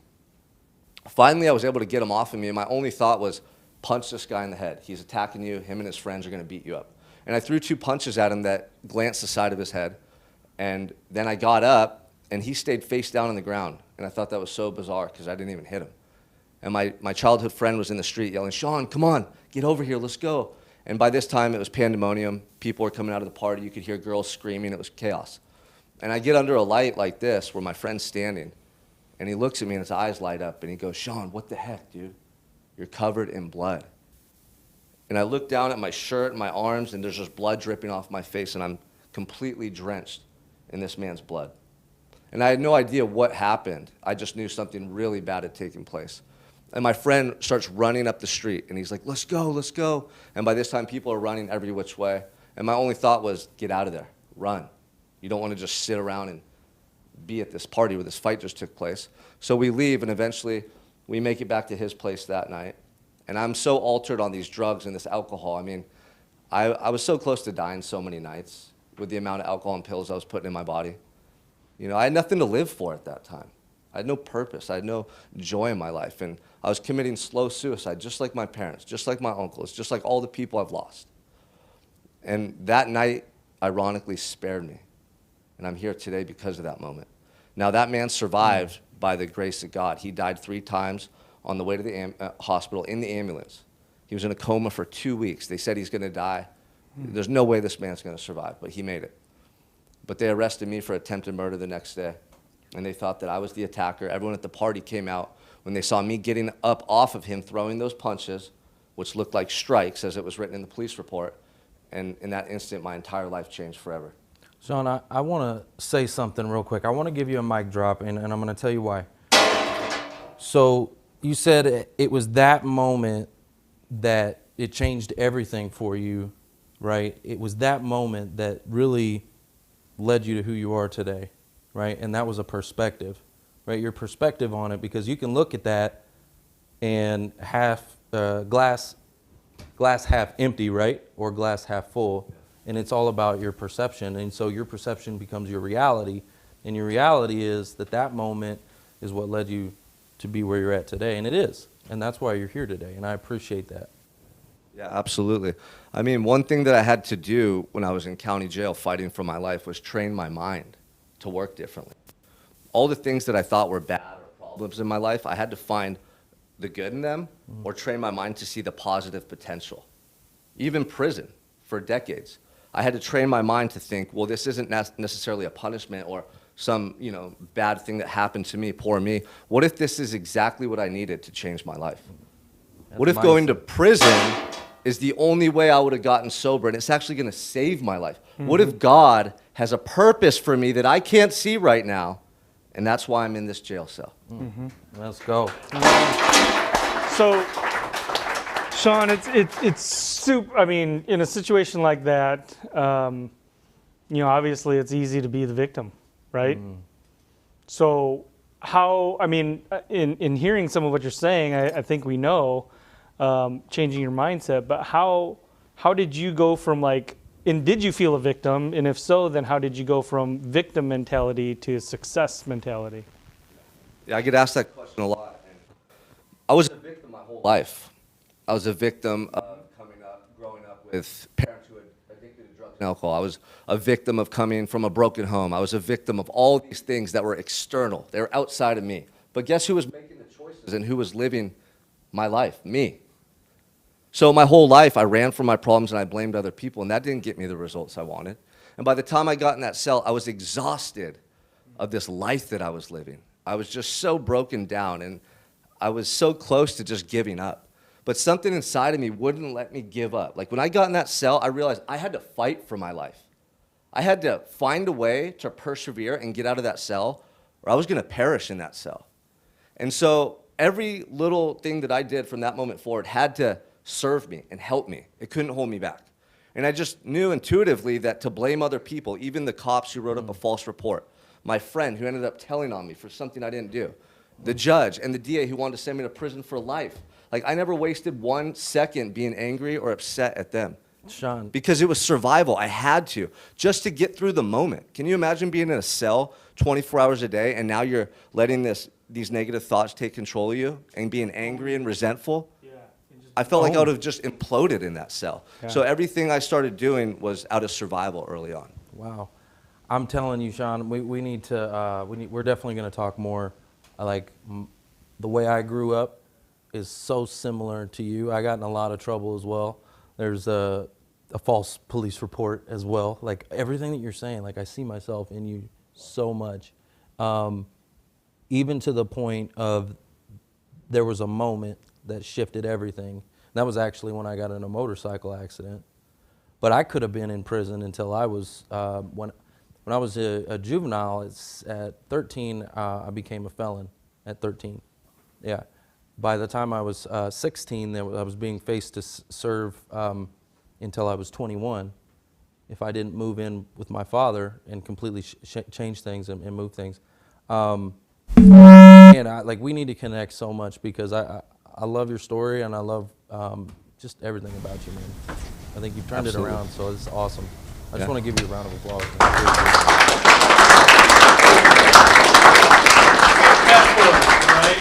Finally, I was able to get him off of me, and my only thought was, punch this guy in the head. He's attacking you. Him and his friends are going to beat you up. And I threw 2 punches at him that glanced the side of his head. And then I got up, and he stayed face down on the ground. And I thought that was so bizarre because I didn't even hit him. And my childhood friend was in the street yelling, Sean, come on, get over here, let's go. And by this time, it was pandemonium. People were coming out of the party. You could hear girls screaming. It was chaos. And I get under a light like this where my friend's standing, and he looks at me, and his eyes light up, and he goes, Sean, what the heck, dude? You're covered in blood. And I look down at my shirt and my arms, and there's just blood dripping off my face, and I'm completely drenched in this man's blood. And I had no idea what happened. I just knew something really bad had taken place. And my friend starts running up the street, and he's like, let's go, let's go. And by this time, people are running every which way. And my only thought was, get out of there, run. You don't want to just sit around and be at this party where this fight just took place. So we leave, and eventually we make it back to his place that night. And I'm so altered on these drugs and this alcohol. I mean, I was so close to dying so many nights with the amount of alcohol and pills I was putting in my body. You know, I had nothing to live for at that time. I had no purpose. I had no joy in my life. And I was committing slow suicide, just like my parents, just like my uncles, just like all the people I've lost. And that night, ironically, spared me. And I'm here today because of that moment. Now, that man survived by the grace of God. He died 3 times on the way to the hospital in the ambulance. He was in a coma for 2 weeks. They said he's going to die. There's no way this man's going to survive, but he made it. But they arrested me for attempted murder the next day, and they thought that I was the attacker. Everyone at the party came out when they saw me getting up off of him, throwing those punches, which looked like strikes, as it was written in the police report. And in that instant, my entire life changed forever. Sean, I want to say something real quick. I want to give you a mic drop, and I'm going to tell you why. So you said it was that moment that it changed everything for you, right? It was that moment that really led you to who you are today, right? And that was a perspective, right? Your perspective on it, because you can look at that and glass half empty, right? Or glass half full. and it's all about your perception. And so your perception becomes your reality, and your reality is that moment is what led you to be where you're at today, and it is. And that's why you're here today, and I appreciate that. Yeah, absolutely. I mean, one thing that I had to do when I was in county jail fighting for my life was train my mind to work differently. All the things that I thought were bad or problems in my life, I had to find the good in them or train my mind to see the positive potential. Even prison for decades, I had to train my mind to think, well, this isn't necessarily a punishment or some, bad thing that happened to me, poor me. What if this is exactly what I needed to change my life? What if going to prison is the only way I would have gotten sober and it's actually going to save my life? What if God has a purpose for me that I can't see right now, and that's why I'm in this jail cell? Let's go. So, Sean, it's super. I mean, in a situation like that, obviously it's easy to be the victim, right? So, how? I mean, in hearing some of what you're saying, I think we know changing your mindset. But how did you go from and did you feel a victim? And if so, then how did you go from victim mentality to success mentality? Yeah, I get asked that question a lot. I was a victim my whole life. I was a victim of growing up with parents who were addicted to drugs and alcohol. I was a victim of coming from a broken home. I was a victim of all these things that were external. They were outside of me. But guess who was making the choices and who was living my life? Me. So my whole life, I ran from my problems and I blamed other people, and that didn't get me the results I wanted. And by the time I got in that cell, I was exhausted of this life that I was living. I was just so broken down, and I was so close to just giving up. But something inside of me wouldn't let me give up. Like when I got in that cell, I realized I had to fight for my life. I had to find a way to persevere and get out of that cell, or I was going to perish in that cell. And so every little thing that I did from that moment forward had to serve me and help me. It couldn't hold me back. And I just knew intuitively that to blame other people, even the cops who wrote up a false report, my friend who ended up telling on me for something I didn't do, the judge and the DA who wanted to send me to prison for life. I never wasted 1 second being angry or upset at them. Sean. Because it was survival. I had to, just to get through the moment. Can you imagine being in a cell 24 hours a day and now you're letting these negative thoughts take control of you and being angry and resentful? I felt like I would have just imploded in that cell. Yeah. So everything I started doing was out of survival early on. Wow. I'm telling you, Sean, we need to, we're definitely going to talk more. The way I grew up is so similar to you. I got in a lot of trouble as well. There's a false police report as well. Everything that you're saying, I see myself in you so much. Even to the point of there was a moment that shifted everything. That was actually when I got in a motorcycle accident. But I could have been in prison until I was, when I was a juvenile, at 13, I became a felon at 13. Yeah. By the time I was 16, I was being faced to serve until I was 21 if I didn't move in with my father and completely change things and move things. And we need to connect so much because I love your story and I love just everything about you, man. I think you've turned Absolutely. it around, so it's awesome. I just want to give you a round of applause. Right?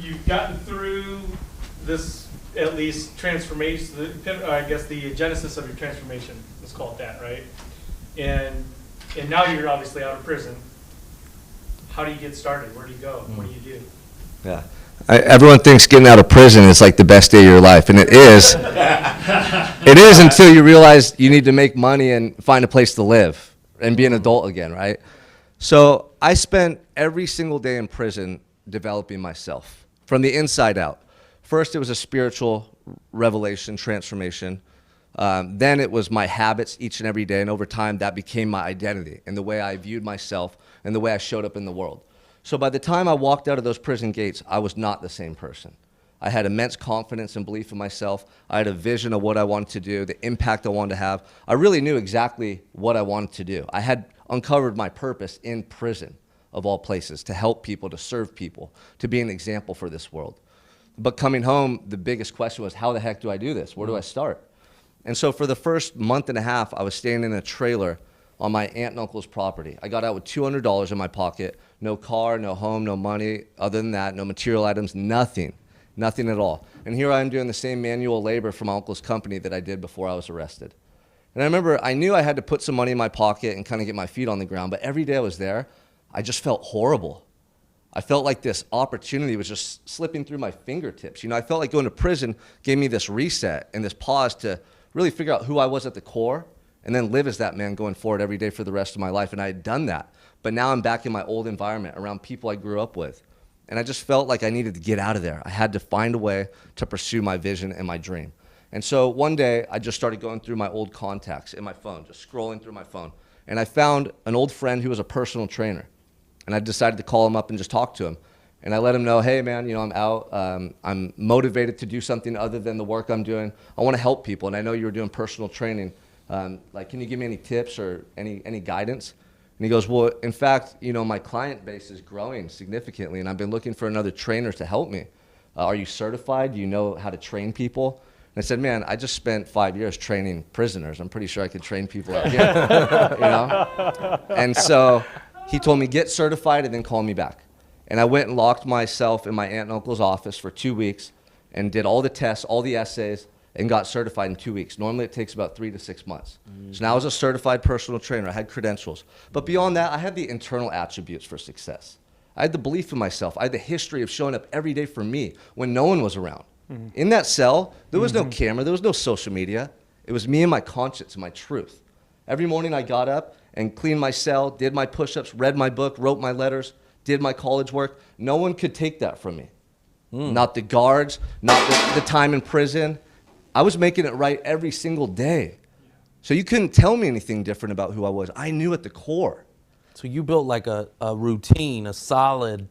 You've gotten through this, at least, transformation, I guess the genesis of your transformation, let's call it that, right? And now you're obviously out of prison. How do you get started? Where do you go? What do you do? Yeah. Everyone thinks getting out of prison is like the best day of your life, and it is. It is until you realize you need to make money and find a place to live and be an adult again, right? So I spent every single day in prison developing myself from the inside out. First, it was a spiritual revelation, transformation. Then it was my habits each and every day, and over time that became my identity and the way I viewed myself and the way I showed up in the world. So by the time I walked out of those prison gates, I was not the same person. I had immense confidence and belief in myself. I had a vision of what I wanted to do, the impact I wanted to have. I really knew exactly what I wanted to do. I had uncovered my purpose in prison, of all places, to help people, to serve people, to be an example for this world. But coming home, the biggest question was, how the heck do I do this? Where do I start? And so for the first month and a half, I was staying in a trailer on my aunt and uncle's property. I got out with $200 in my pocket, no car, no home, no money. Other than that, no material items, nothing at all. And here I am doing the same manual labor for my uncle's company that I did before I was arrested. And I remember I knew I had to put some money in my pocket and kind of get my feet on the ground, but every day I was there, I just felt horrible. I felt like this opportunity was just slipping through my fingertips. You know, I felt like going to prison gave me this reset and this pause to really figure out who I was at the core and then live as that man going forward every day for the rest of my life. And I had done that. But now I'm back in my old environment around people I grew up with. And I just felt like I needed to get out of there. I had to find a way to pursue my vision and my dream. And so one day I just started going through my old contacts in my phone, just scrolling through my phone. And I found an old friend who was a personal trainer. And I decided to call him up and just talk to him. And I let him know, hey man, you know, I'm out. I'm motivated to do something other than the work I'm doing. I want to help people. And I know you were doing personal training. Like, can you give me any tips or any guidance? And he goes, well, in fact, you know, my client base is growing significantly and I've been looking for another trainer to help me. Are you certified? Do you know how to train people? And I said, man, I just spent 5 years training prisoners. I'm pretty sure I could train people out here, you know? And so he told me, get certified and then call me back. And I went and locked myself in my aunt and uncle's office for 2 weeks and did all the tests, all the essays, and got certified in 2 weeks. Normally it takes about 3 to 6 months. So now I was a certified personal trainer. I had credentials. But beyond that, I had the internal attributes for success. I had the belief in myself. I had the history of showing up every day for me when no one was around. In that cell, there was no camera, there was no social media. It was me and my conscience and my truth. Every morning I got up and cleaned my cell, did my push-ups, read my book, wrote my letters, did my college work. No one could take that from me. Not the guards, not the time in prison. I was making it right every single day. So you couldn't tell me anything different about who I was. I knew at the core. So you built like a routine, a solid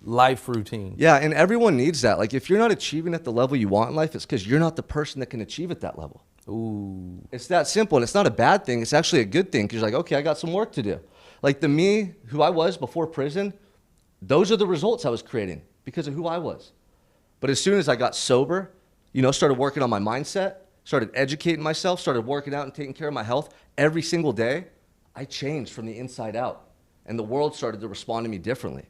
life routine. Yeah, and everyone needs that. Like if you're not achieving at the level you want in life, it's because you're not the person that can achieve at that level. Ooh. It's that simple, and it's not a bad thing. It's actually a good thing because you're like, okay, I got some work to do. Like the me who I was before prison, those are the results I was creating because of who I was. But as soon as I got sober, you know, started working on my mindset, started educating myself, started working out and taking care of my health every single day, I changed from the inside out. And the world started to respond to me differently.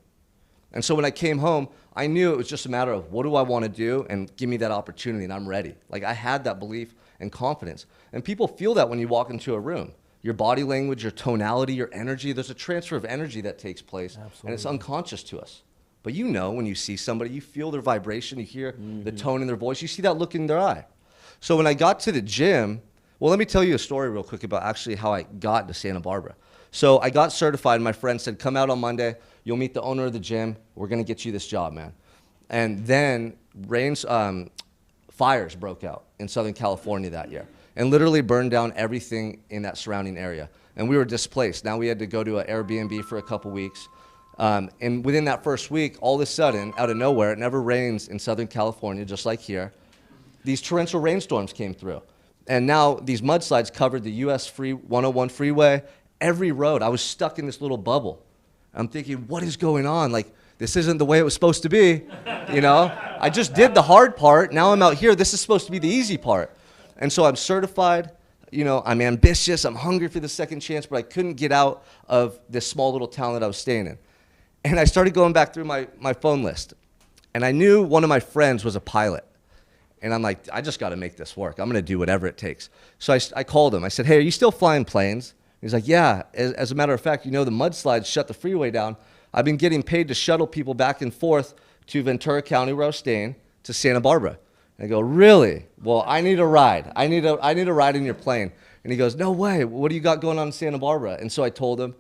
And so when I came home, I knew it was just a matter of what do I want to do and give me that opportunity and I'm ready. Like I had that belief and confidence. And people feel that when you walk into a room. Your body language, your tonality, your energy, there's a transfer of energy that takes place. Absolutely. And it's unconscious to us. But you know when you see somebody, you feel their vibration, you hear the tone in their voice, you see that look in their eye. So when I got to the gym, well, let me tell you a story real quick about actually how I got to Santa Barbara. So I got certified, and my friend said, come out on Monday, you'll meet the owner of the gym, we're gonna get you this job, man. And then fires broke out in Southern California that year and literally burned down everything in that surrounding area. And we were displaced. Now we had to go to an Airbnb for a couple weeks. And within that first week, all of a sudden, out of nowhere, it never rains in Southern California, just like here. These torrential rainstorms came through. And now these mudslides covered the US 101 freeway, every road. I was stuck in this little bubble. I'm thinking, what is going on? Like, this isn't the way it was supposed to be, you know? I just did the hard part. Now I'm out here. This is supposed to be the easy part. And so I'm certified. You know, I'm ambitious. I'm hungry for the second chance, but I couldn't get out of this small little town that I was staying in. And I started going back through my phone list. And I knew one of my friends was a pilot. And I'm like, I just got to make this work. I'm going to do whatever it takes. So I called him. I said, hey, are you still flying planes? He's like, yeah. As a matter of fact, you know, the mudslides shut the freeway down. I've been getting paid to shuttle people back and forth to Ventura County, where I was staying, to Santa Barbara. And I go, really? Well, I need a ride. I need a ride in your plane. And he goes, no way. What do you got going on in Santa Barbara? And so I told him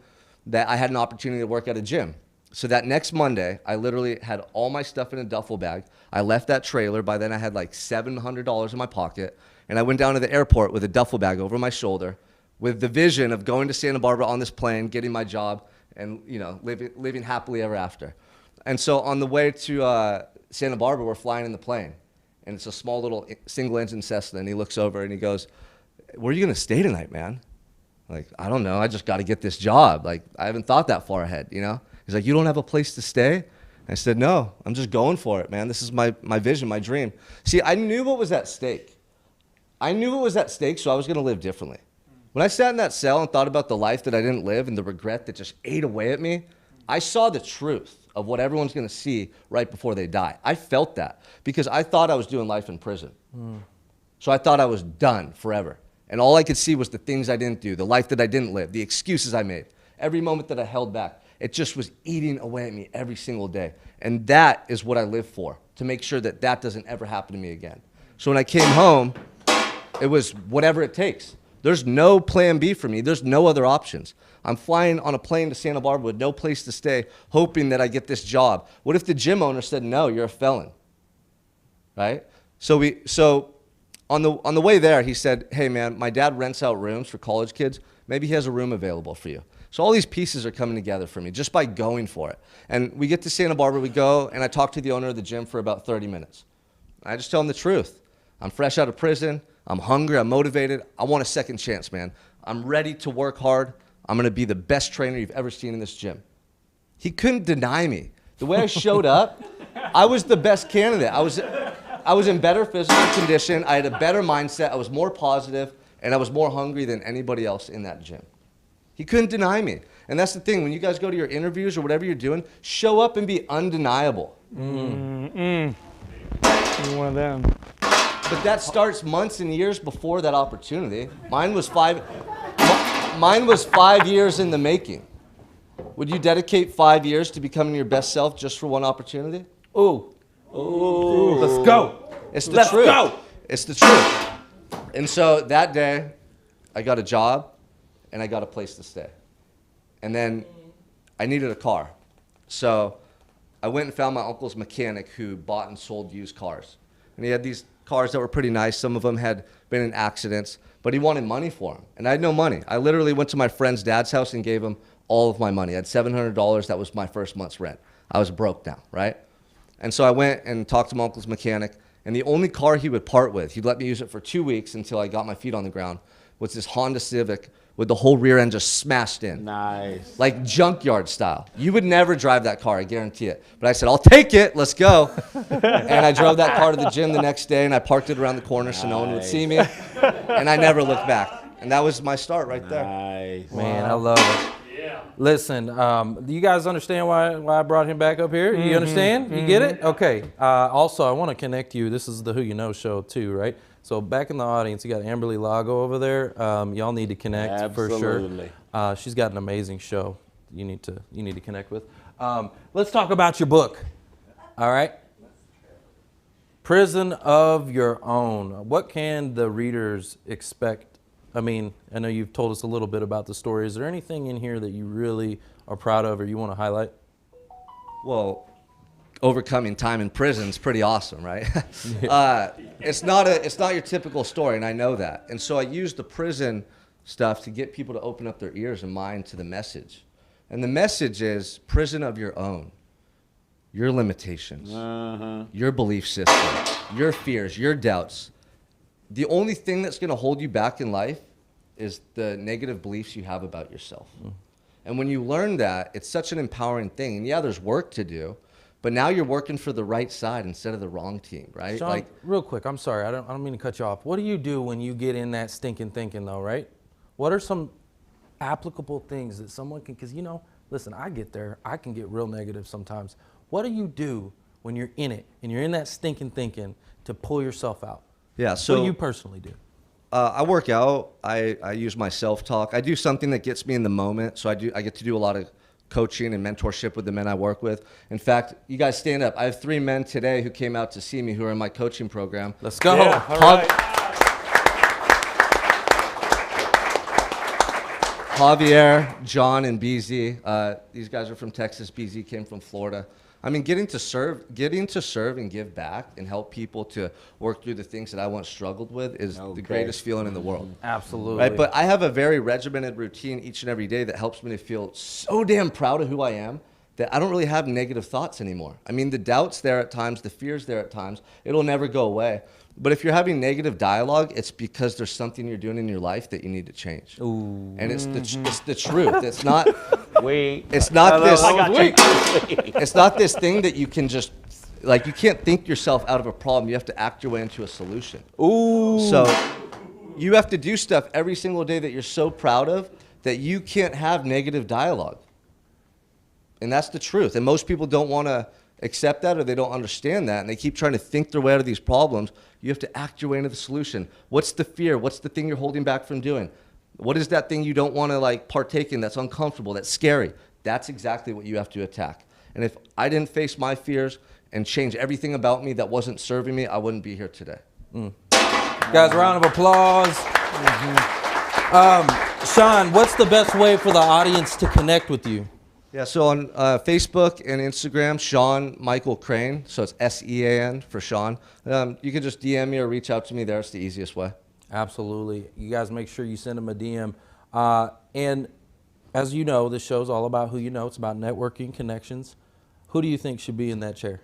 that I had an opportunity to work at a gym. So that next Monday, I literally had all my stuff in a duffel bag. I left that trailer. By then, I had like $700 in my pocket. And I went down to the airport with a duffel bag over my shoulder with the vision of going to Santa Barbara on this plane, getting my job, and, you know, living happily ever after. And so on the way to Santa Barbara, we're flying in the plane. And it's a small little single-engine Cessna. And he looks over and he goes, where are you going to stay tonight, man? Like, I don't know. I just got to get this job. Like, I haven't thought that far ahead, you know? He's like, you don't have a place to stay? I said, no, I'm just going for it, man. This is my vision, my dream. See, I knew what was at stake. I knew it was at stake, so I was going to live differently. When I sat in that cell and thought about the life that I didn't live and the regret that just ate away at me, I saw the truth of what everyone's going to see right before they die. I felt that because I thought I was doing life in prison. So I thought I was done forever. And all I could see was the things I didn't do, the life that I didn't live, the excuses I made, every moment that I held back. It just was eating away at me every single day. And that is what I live for, to make sure that that doesn't ever happen to me again. So when I came home, it was whatever it takes. There's no plan B for me. There's no other options. I'm flying on a plane to Santa Barbara with no place to stay, hoping that I get this job. What if the gym owner said, no, you're a felon, right? So on the way there, he said, hey man, my dad rents out rooms for college kids. Maybe he has a room available for you. So all these pieces are coming together for me just by going for it. And we get to Santa Barbara, we go, and I talk to the owner of the gym for about 30 minutes. I just tell him the truth. I'm fresh out of prison. I'm hungry, I'm motivated, I want a second chance, man. I'm ready to work hard. I'm gonna be the best trainer you've ever seen in this gym. He couldn't deny me. The way I showed up, I was the best candidate. I was in better physical condition, I had a better mindset, I was more positive, and I was more hungry than anybody else in that gym. He couldn't deny me. And that's the thing, when you guys go to your interviews or whatever you're doing, show up and be undeniable. You're one of them. But that starts months and years before that opportunity. Mine was 5 years in the making. Would you dedicate 5 years to becoming your best self just for one opportunity? Ooh. Let's go. It's the truth. Go. It's the truth. And so that day, I got a job and I got a place to stay. And then I needed a car. So I went and found my uncle's mechanic who bought and sold used cars. And he had these cars that were pretty nice. Some of them had been in accidents, but he wanted money for them. And I had no money. I literally went to my friend's dad's house and gave him all of my money. I had $700. That was my first month's rent. I was broke now, right? And so I went and talked to my uncle's mechanic, and the only car he would part with, he'd let me use it for 2 weeks until I got my feet on the ground, was this Honda Civic with the whole rear end just smashed in. Nice. Like junkyard style. You would never drive that car, I guarantee it. But I said, I'll take it, let's go. And I drove that car to the gym the next day, and I parked it around the corner so no one would see me. And I never looked back. And that was my start right there. Nice. Man, I love it. Yeah. Listen, do you guys understand why I brought him back up here? You understand? You get it? Okay. Also, I want to connect you. This is the Who You Know show too, right? So back in the audience, you got Amberly Lago over there. Y'all need to connect for sure. She's got an amazing show. You need to connect with. Let's talk about your book. All right. Prison of Your Own. What can the readers expect? I mean, I know you've told us a little bit about the story. Is there anything in here that you really are proud of or you want to highlight? Well, overcoming time in prison is pretty awesome, right? It's not your typical story, and I know that. And so I use the prison stuff to get people to open up their ears and mind to the message. And the message is prison of your own. Your limitations, your belief system, your fears, your doubts. The only thing that's going to hold you back in life is the negative beliefs you have about yourself. And when you learn that, it's such an empowering thing. And yeah, there's work to do, but now you're working for the right side instead of the wrong team, right? Sean, like, real quick, I'm sorry, I don't mean to cut you off. What do you do when you get in that stinking thinking though, right? What are some applicable things that someone can, because you know, listen, I get there, I can get real negative sometimes. What do you do when you're in it and you're in that stinking thinking to pull yourself out? Yeah, so what do you personally do? I work out. I use my self-talk. I do something that gets me in the moment. So I get to do a lot of coaching and mentorship with the men I work with. In fact, you guys stand up. I have 3 men today who came out to see me who are in my coaching program. Let's go. Yeah, all right. Javier, John, and BZ. These guys are from Texas. BZ came from Florida. I mean, getting to serve and give back and help people to work through the things that I once struggled with is the greatest feeling in the world. Absolutely. Right? But I have a very regimented routine each and every day that helps me to feel so damn proud of who I am that I don't really have negative thoughts anymore. I mean, the doubt's there at times, the fear's there at times. It'll never go away. But if you're having negative dialogue, it's because there's something you're doing in your life that you need to change. Ooh. And it's the truth. It's not It's not this thing that you can just, like, you can't think yourself out of a problem. You have to act your way into a solution. Ooh. So You have to do stuff every single day that you're so proud of that you can't have negative dialogue. And that's the truth. And most people don't want to accept that, or they don't understand that, and they keep trying to think their way out of these problems. You have to act your way into the solution. What's the fear? What's the thing you're holding back from doing? What is that thing you don't want to like partake in that's uncomfortable, that's scary? That's exactly what you have to attack. And if I didn't face my fears and change everything about me that wasn't serving me, I wouldn't be here today. Guys, round of applause. Sean, what's the best way for the audience to connect with you? Yeah, so on Facebook and Instagram, Sean Michael Crane. So it's SEAN for Sean. You can just DM me or reach out to me there. It's the easiest way. Absolutely. You guys make sure you send him a DM. And as you know, this show's all about who you know. It's about networking, connections. Who do you think should be in that chair?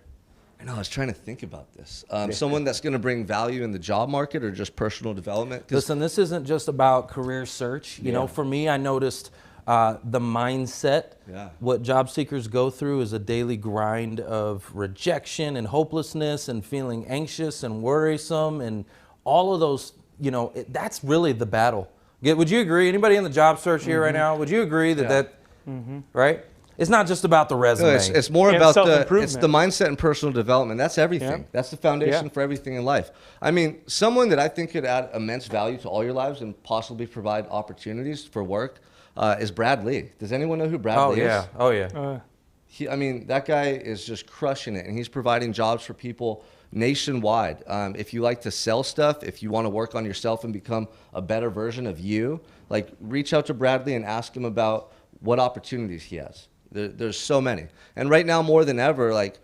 I know, I was trying to think about this. Someone that's going to bring value in the job market or just personal development? Listen, this isn't just about career search. You know, for me, I noticed the mindset. What job seekers go through is a daily grind of rejection and hopelessness and feeling anxious and worrisome and all of those, you know, that's really the battle. Would you agree? Anybody in the job search here right now, would you agree that right? It's not just about the resume. No, it's more about it's the mindset and personal development. That's everything. That's the foundation for everything in life. I mean, someone that I think could add immense value to all your lives and possibly provide opportunities for work is Brad Lee. Does anyone know who Brad Lee is? Oh, yeah. I mean, that guy is just crushing it, and he's providing jobs for people nationwide. If you like to sell stuff, if you want to work on yourself and become a better version of you, like reach out to Bradley and ask him about what opportunities he has. There's so many. And right now, more than ever, like,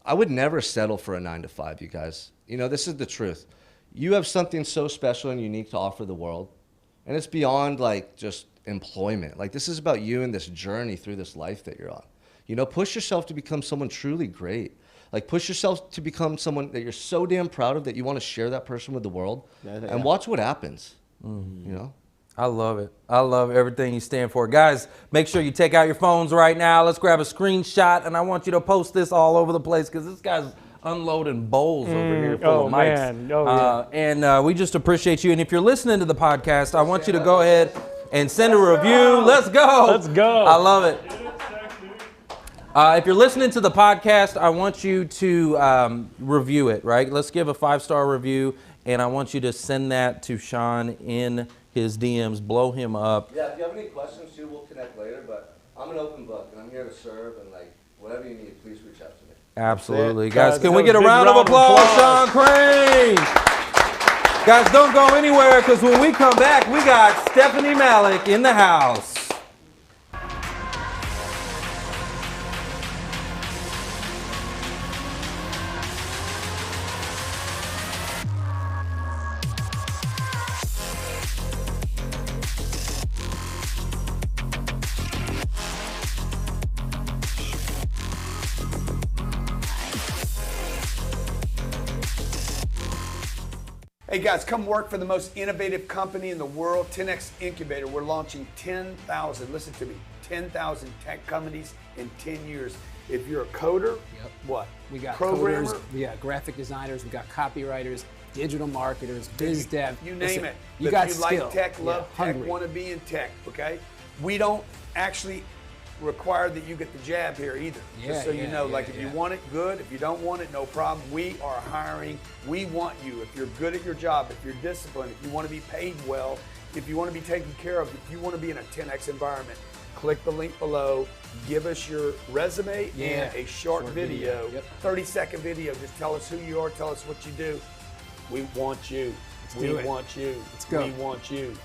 I would never settle for a 9-to-5, you guys. You know, this is the truth. You have something so special and unique to offer the world. And it's beyond, like, just employment. Like, this is about you and this journey through this life that you're on. You know, push yourself to become someone truly great. Like, push yourself to become someone that you're so damn proud of that you want to share that person with the world. And watch what happens, you know? I love it. I love everything you stand for. Guys, make sure you take out your phones right now. Let's grab a screenshot, and I want you to post this all over the place because this guy's unloading bowls over here full of mics. And we just appreciate you. And if you're listening to the podcast, I want you to go ahead and send a review. Let's go. Let's go. I love it. If you're listening to the podcast, I want you to review it, right? Let's give a 5-star review, and I want you to send that to Sean in his DMs, blow him up. Yeah, if you have any questions too, we'll connect later, but I'm an open book and I'm here to serve, and like whatever you need, please reach out to me. Absolutely. Guys, can we get a round of applause, Sean Crane? Guys, don't go anywhere because when we come back, we got Stephynie Malik in the house. Hey guys, come work for the most innovative company in the world, 10X Incubator. We're launching 10,000, listen to me, 10,000 tech companies in 10 years. If you're a coder, what? We got programmer, coders, we got graphic designers, we got copywriters, digital marketers, biz dev. You name it. You If got you skill. like tech, love tech, hungry. want to be in tech, okay? We don't actually require that you get the jab here either. Just so you know, like if you want it, good. If you don't want it, no problem. We are hiring. We want you. If you're good at your job, if you're disciplined, if you want to be paid well, if you want to be taken care of, if you want to be in a 10X environment, click the link below. Give us your resume and a short video, 30-second video. Just tell us who you are. Tell us what you do. We want you. We want you. Let's go. We want you.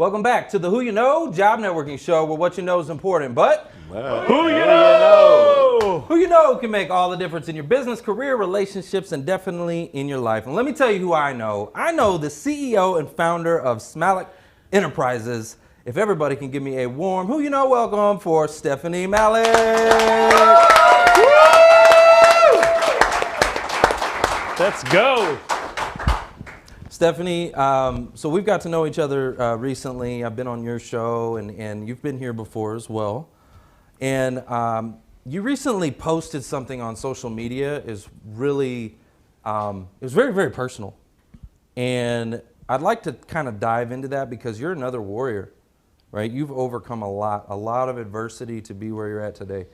Welcome back to the Who You Know Job Networking Show, where what you know is important, but Who you know? who you know can make all the difference in your business, career, relationships, and definitely in your life. And let me tell you who I know. I know the CEO and founder of SMALIK Enterprises. If everybody can give me a warm who you know welcome for Stephynie Malik. Let's go. Stephynie, so we've got to know each other recently. I've been on your show, and you've been here before as well. And you recently posted something on social media. Is really, it was very, very personal. And I'd like to kind of dive into that because you're another warrior, right? You've overcome a lot of adversity to be where you're at today.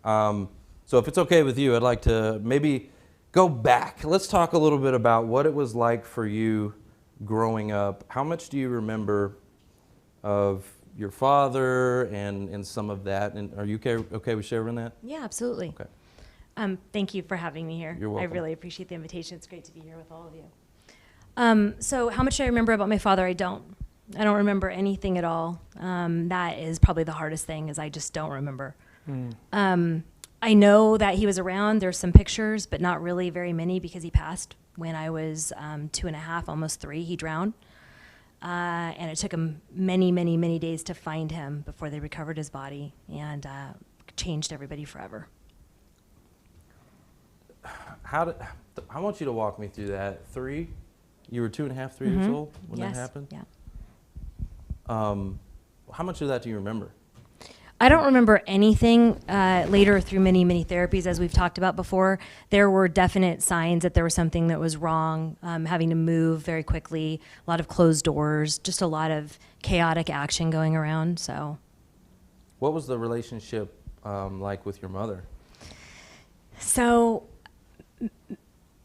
So if it's okay with you, I'd like to maybe go back. Let's talk a little bit about what it was like for you growing up. How much do you remember of your father and some of that? And are you okay with sharing that? Yeah, absolutely. Okay. Thank you for having me here. You're welcome. I really appreciate the invitation. It's great to be here with all of you. So how much do I remember about my father? I don't remember anything at all. That is probably the hardest thing, is I just don't remember. I know that he was around. There's some pictures, but not really very many because he passed when I was 2.5, almost 3. He drowned. And it took him many, many, many days to find him before they recovered his body and changed everybody forever. I want you to walk me through that. 3? You were 2.5, 3 years old when that happened? Yeah. How much of that do you remember? I don't remember anything. Later, through many, many therapies, as we've talked about before, there were definite signs that there was something that was wrong, having to move very quickly, a lot of closed doors, just a lot of chaotic action going around. So, what was the relationship like with your mother? So,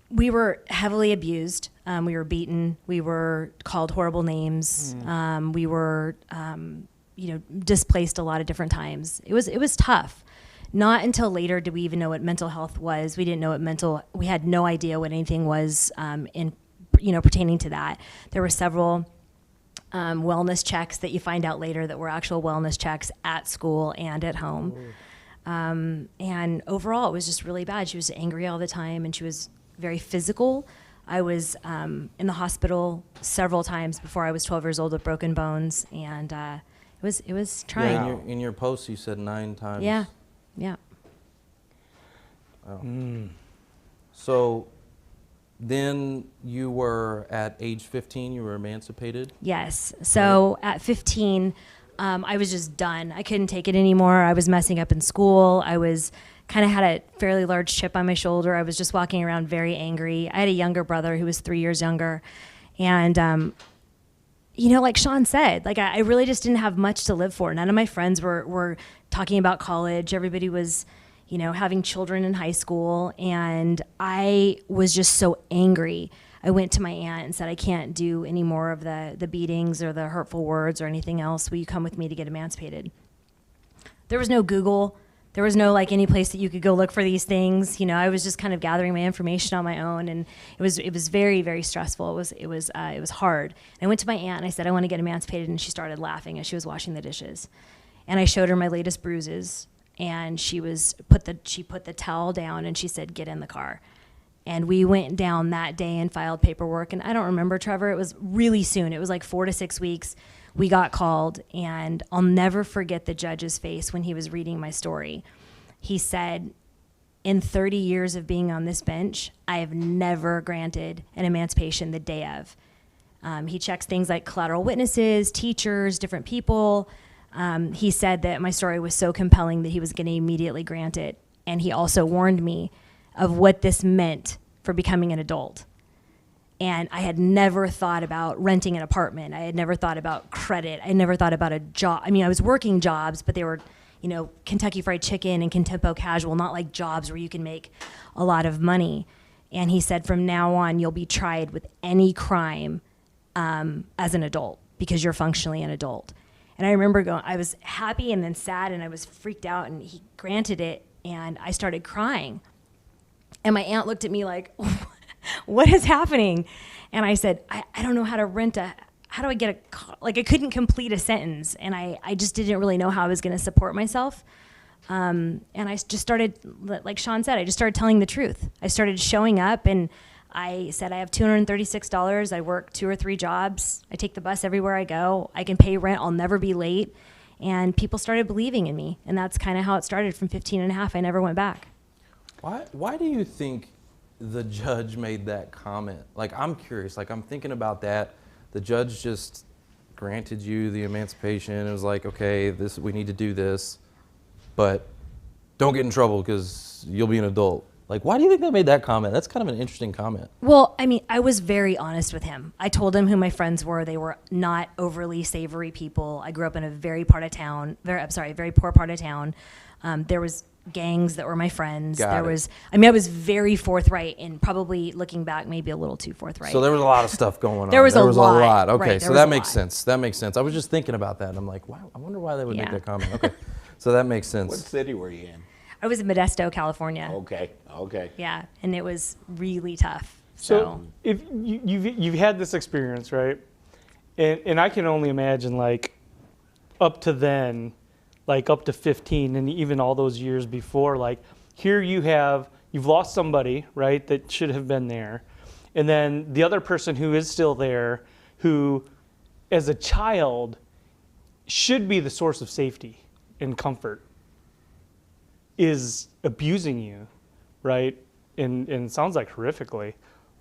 we were heavily abused. We were beaten. We were called horrible names. We were displaced a lot of different times. It was tough. Not until later did we even know what mental health was. We didn't know what we had no idea what anything was pertaining to that. There were several wellness checks that you find out later that were actual wellness checks at school and at home. And overall, it was just really bad. She was angry all the time, and she was very physical. I was in the hospital several times before I was 12 years old with broken bones, and it was trying. Yeah, in your post, you said 9 times. Yeah. Oh. So then you were at age 15, you were emancipated? Yes. So at 15, I was just done. I couldn't take it anymore. I was messing up in school. I was kind of had a fairly large chip on my shoulder. I was just walking around very angry. I had a younger brother who was 3 years younger. And, like Sean said, like I really just didn't have much to live for. None of my friends were talking about college. Everybody was, having children in high school. And I was just so angry. I went to my aunt and said, I can't do any more of the beatings or the hurtful words or anything else. Will you come with me to get emancipated? There was no Google. There was no any place that you could go look for these things. I was just kind of gathering my information on my own, and it was very, very stressful. It was hard. And I went to my aunt and I said, I want to get emancipated, and she started laughing as she was washing the dishes. And I showed her my latest bruises, and she put the towel down, and she said, get in the car. And we went down that day and filed paperwork. And I don't remember, Trevor, it was really soon. It was like 4 to 6 weeks. We got called, and I'll never forget the judge's face when he was reading my story. He said, in 30 years of being on this bench, I have never granted an emancipation the day of. He checks things like collateral witnesses, teachers, different people. He said that my story was so compelling that he was going to immediately grant it. And he also warned me of what this meant for becoming an adult. And I had never thought about renting an apartment. I had never thought about credit. I never thought about a job. I mean, I was working jobs, but they were, Kentucky Fried Chicken and Contempo Casual, not like jobs where you can make a lot of money. And he said, from now on, you'll be tried with any crime as an adult because you're functionally an adult. And I remember I was happy and then sad, and I was freaked out, and he granted it, and I started crying. And my aunt looked at me like, what is happening? And I said, I don't know how to rent a how do I get I couldn't complete a sentence, and I just didn't really know how I was going to support myself. And I just started, like Sean said, I just started telling the truth. I started showing up, and I said, I have $236. I work 2 or 3 jobs. I take the bus everywhere I go. I can pay rent. I'll never be late. And people started believing in me. And that's kind of how it started. From 15 and a half, I never went back. Why do you think the judge made that comment? Like, I'm curious. Like, I'm thinking about that. The judge just granted you the emancipation. It was like, okay, we need to do this, but don't get in trouble because you'll be an adult. Like, why do you think they made that comment? That's kind of an interesting comment. Well, I mean, I was very honest with him. I told him who my friends were. They were not overly savory people. I grew up in a very poor part of town. There was gangs that were my friends. I was very forthright, and probably looking back, maybe a little too forthright. So there was a lot of stuff going on. There was a lot. Okay, right, so that makes sense. That makes sense. I was just thinking about that, and I'm like, wow, I wonder why they would make that comment. Okay, so that makes sense. What city were you in? I was in Modesto, California. Okay. Yeah, and it was really tough. So if you've had this experience, right? And I can only imagine, like, up to then, like up to 15 and even all those years before, like, here you've lost somebody, right, that should have been there. And then the other person who is still there, who as a child should be the source of safety and comfort, is abusing you, right? And sounds like horrifically.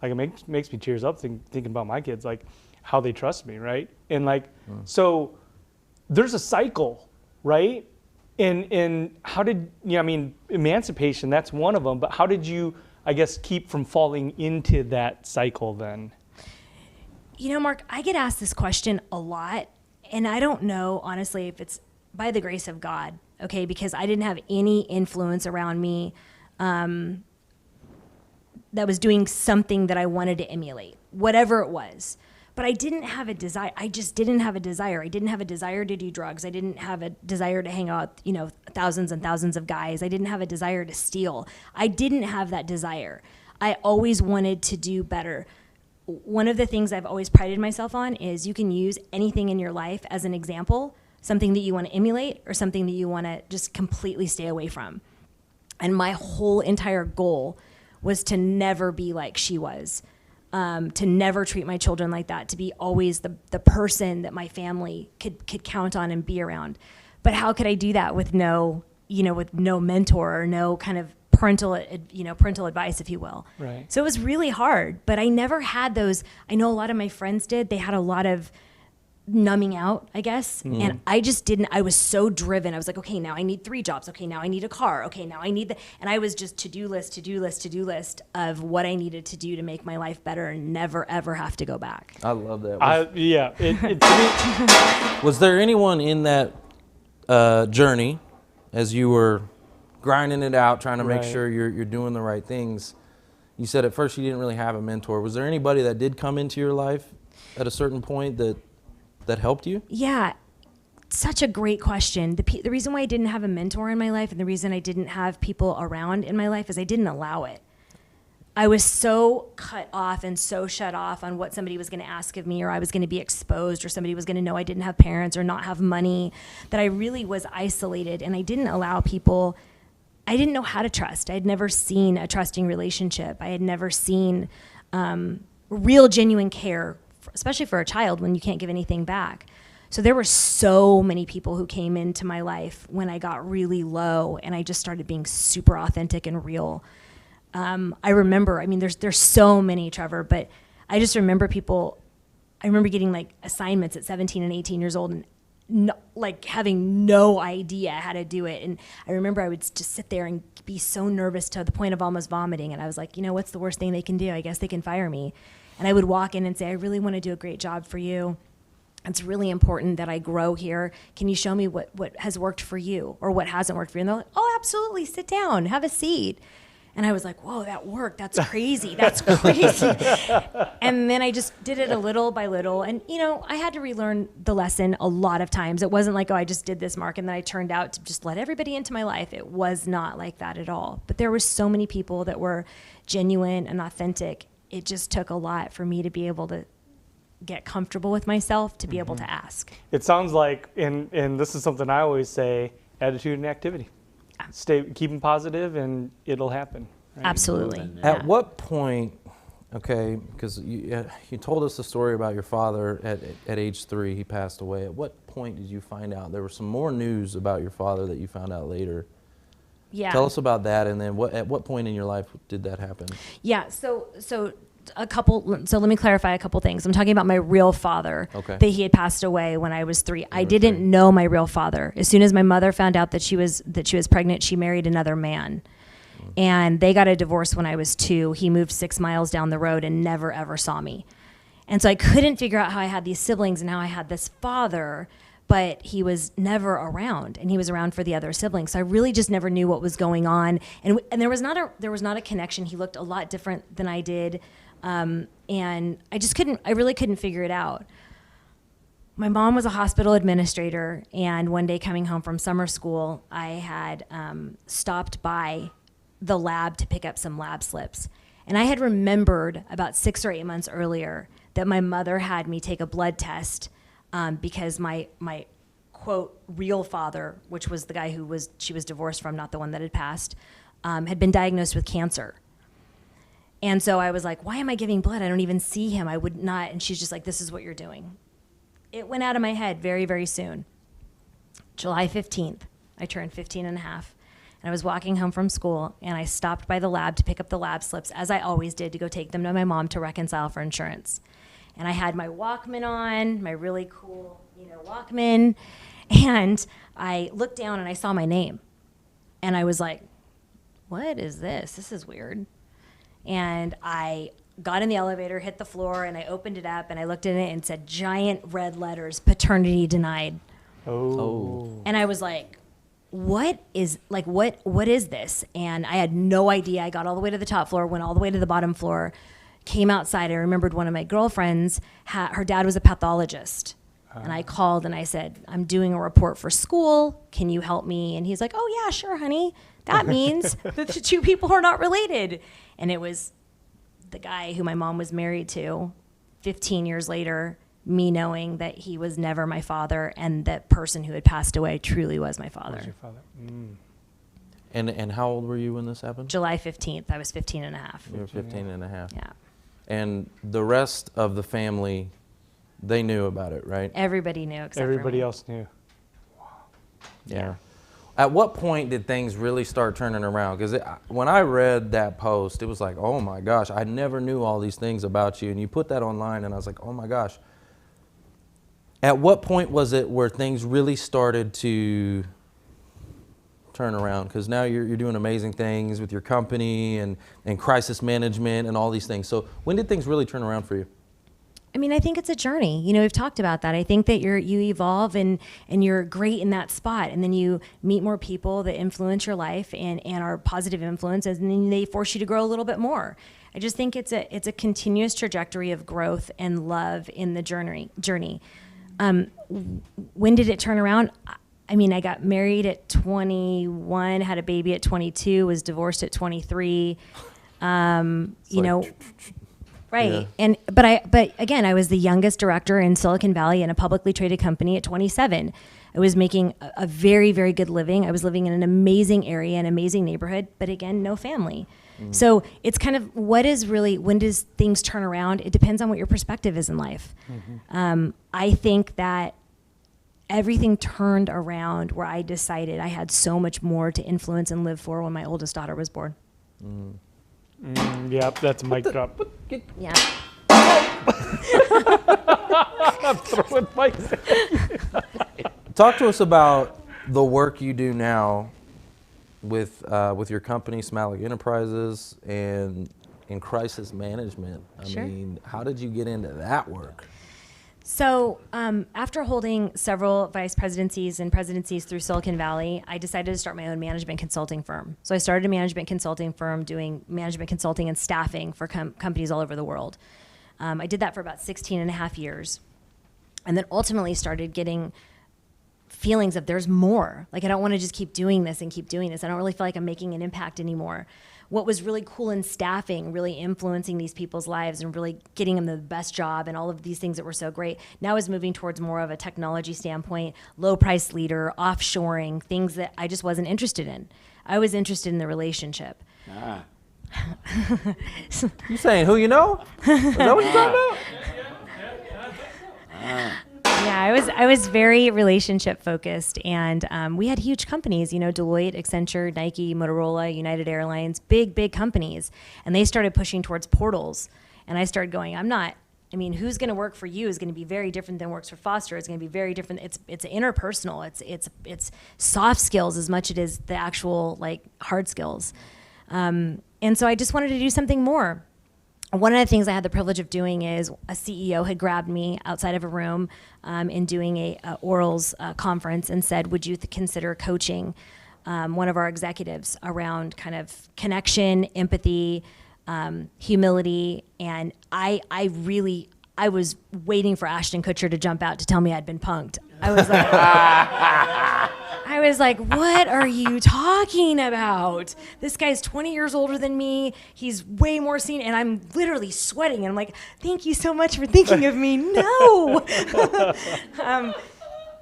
Like, it makes me tears up thinking about my kids, like how they trust me, right? And like, so there's a cycle, right? And how did, I mean, emancipation, that's one of them, but how did you, I guess, keep from falling into that cycle then? You know, Mark, I get asked this question a lot, and I don't know, honestly, if it's by the grace of God, okay, because I didn't have any influence around me that was doing something that I wanted to emulate, whatever it was. But I didn't have a desire. I just didn't have a desire. I didn't have a desire to do drugs. I didn't have a desire to hang out, thousands and thousands of guys. I didn't have a desire to steal. I didn't have that desire. I always wanted to do better. One of the things I've always prided myself on is you can use anything in your life as an example, something that you want to emulate or something that you want to just completely stay away from. And my whole entire goal was to never be like she was, to never treat my children like that, to be always the person that my family could count on and be around. But how could I do that with no mentor or no kind of parental advice, if you will. Right. So it was really hard, but I never had those. I know a lot of my friends did. They had a lot of numbing out, I guess. And I just didn't. I was so driven. I was like, okay, now I need 3 jobs. Okay, now I need a car. Okay, now I need and I was just to-do list of what I needed to do to make my life better and never, ever have to go back. I love that. Was there anyone in that journey as you were grinding it out, trying to make sure you're doing the right things? You said at first you didn't really have a mentor. Was there anybody that did come into your life at a certain point that helped you? Yeah, such a great question. The reason why I didn't have a mentor in my life and the reason I didn't have people around in my life is I didn't allow it. I was so cut off and so shut off on what somebody was going to ask of me, or I was going to be exposed, or somebody was going to know I didn't have parents or not have money, that I really was isolated, and I didn't allow people. I didn't know how to trust. I had never seen a trusting relationship. I had never seen real, genuine care, especially for a child when you can't give anything back. So there were so many people who came into my life when I got really low, and I just started being super authentic and real. I remember, there's so many, Trevor, but I just remember I remember getting like assignments at 17 and 18 years old and having no idea how to do it. And I remember I would just sit there and be so nervous to the point of almost vomiting. And I was like, what's the worst thing they can do? I guess they can fire me. And I would walk in and say, I really want to do a great job for you. It's really important that I grow here. Can you show me what has worked for you or what hasn't worked for you? And they're like, oh, absolutely. Sit down, have a seat. And I was like, whoa, that worked. That's crazy. That's crazy. And then I just did it a little by little. And, I had to relearn the lesson a lot of times. It wasn't like, oh, I just did this, Mark, and then I turned out to just let everybody into my life. It was not like that at all. But there were so many people that were genuine and authentic. It just took a lot for me to be able to get comfortable with myself to be able to ask. It sounds like, and this is something I always say, attitude and activity. Keep them positive and it'll happen. Right? Absolutely. At what point, okay, because you told us the story about your father at age 3, he passed away. At what point did you find out? There was some more news about your father that you found out later. Yeah. Tell us about that, and then at what point in your life did that happen? Yeah, so let me clarify a couple things. I'm talking about my real father, Okay. that he had passed away when I was 3. I didn't know my real father. As soon as my mother found out that she was pregnant, she married another man. And they got a divorce when I was 2. He moved 6 miles down the road and never ever saw me. And so I couldn't figure out how I had these siblings and how I had this father, but he was never around, and he was around for the other siblings. So I really just never knew what was going on. And there was not a connection. He looked a lot different than I did. And I really couldn't figure it out. My mom was a hospital administrator, and one day coming home from summer school, I had stopped by the lab to pick up some lab slips. And I had remembered about 6 or 8 months earlier that my mother had me take a blood test because my quote real father, which was the guy she was divorced from, not the one that had passed, had been diagnosed with cancer. And so I was like, why am I giving blood? I don't even see him. I would not. And she's just like, this is what you're doing. It went out of my head very, very soon. July 15th, I turned 15 and a half. And I was walking home from school, and I stopped by the lab to pick up the lab slips, as I always did, to go take them to my mom to reconcile for insurance. And I had my Walkman on, my really cool, Walkman. And I looked down and I saw my name. And I was like, what is this? This is weird. And I got in the elevator, hit the floor, and I opened it up, and I looked in it, and it said giant red letters, paternity denied. Oh. And I was like, what is this? And I had no idea. I got all the way to the top floor, went all the way to the bottom floor, came outside. I remembered one of my girlfriends, her dad was a pathologist. And I called and I said, I'm doing a report for school. Can you help me? And he's like, oh yeah, sure, honey. That means that the 2 people are not related. And it was the guy who my mom was married to. 15 years later, me knowing that he was never my father, and that person who had passed away truly was my father. Was your father? Mm. And how old were you when this happened? July 15th. I was 15 and a half. You were 15 and a half. Yeah. And the rest of the family, they knew about it, right? Everybody knew except Everybody for me. else knew. Wow. Yeah. At what point did things really start turning around? Because when I read that post, it was like, oh my gosh, I never knew all these things about you. And you put that online, and I was like, oh my gosh. At what point was it where things really started to turn around? Because now you're doing amazing things with your company and crisis management and all these things. So when did things really turn around for you? I mean, I think it's a journey. We've talked about that. I think that you evolve and you're great in that spot, and then you meet more people that influence your life and are positive influences, and then they force you to grow a little bit more. I just think it's a continuous trajectory of growth and love in the journey. When did it turn around? I mean, I got married at 21, had a baby at 22, was divorced at 23. Right. Yeah. But again, I was the youngest director in Silicon Valley in a publicly traded company at 27. I was making a very, very good living. I was living in an amazing area, an amazing neighborhood, but again, no family. Mm. So it's kind of when does things turn around? It depends on what your perspective is in life. Mm-hmm. I think that everything turned around where I decided I had so much more to influence and live for when my oldest daughter was born. Mm. Yep, that's a mic drop. Yeah. I'm throwing mics. Talk to us about the work you do now with your company, SMALIK Enterprises, and in crisis management. Sure. I mean, how did you get into that work? So after holding several vice presidencies and presidencies through Silicon Valley, I decided to start my own management consulting firm. So I started a management consulting firm doing management consulting and staffing for companies all over the world. I did that for about 16 and a half years, and then ultimately started getting feelings of there's more. Like, I don't want to just keep doing this and keep doing this. I don't really feel like I'm making an impact anymore. What was really cool in staffing, really influencing these people's lives and really getting them the best job and all of these things that were so great, now is moving towards more of a technology standpoint, low price leader, offshoring, things that I just wasn't interested in. I was interested in the relationship. You saying who you know? Is that what you're talking about? Yeah, I was very relationship focused, and we had huge companies, you know, Deloitte, Accenture, Nike, Motorola, United Airlines, big companies, and they started pushing towards portals, and I started going, who's going to work for you is going to be very different than works for Foster. It's going to be very different. It's interpersonal. It's soft skills as much as it is the actual like hard skills, and so I just wanted to do something more. One of the things I had the privilege of doing is a CEO had grabbed me outside of a room in doing a orals conference and said, would you consider coaching one of our executives around kind of connection, empathy, humility, and I was waiting for Ashton Kutcher to jump out to tell me I'd been punked. I was like, what are you talking about? This guy's 20 years older than me. He's way more senior, and I'm literally sweating. And I'm like, thank you so much for thinking of me. No.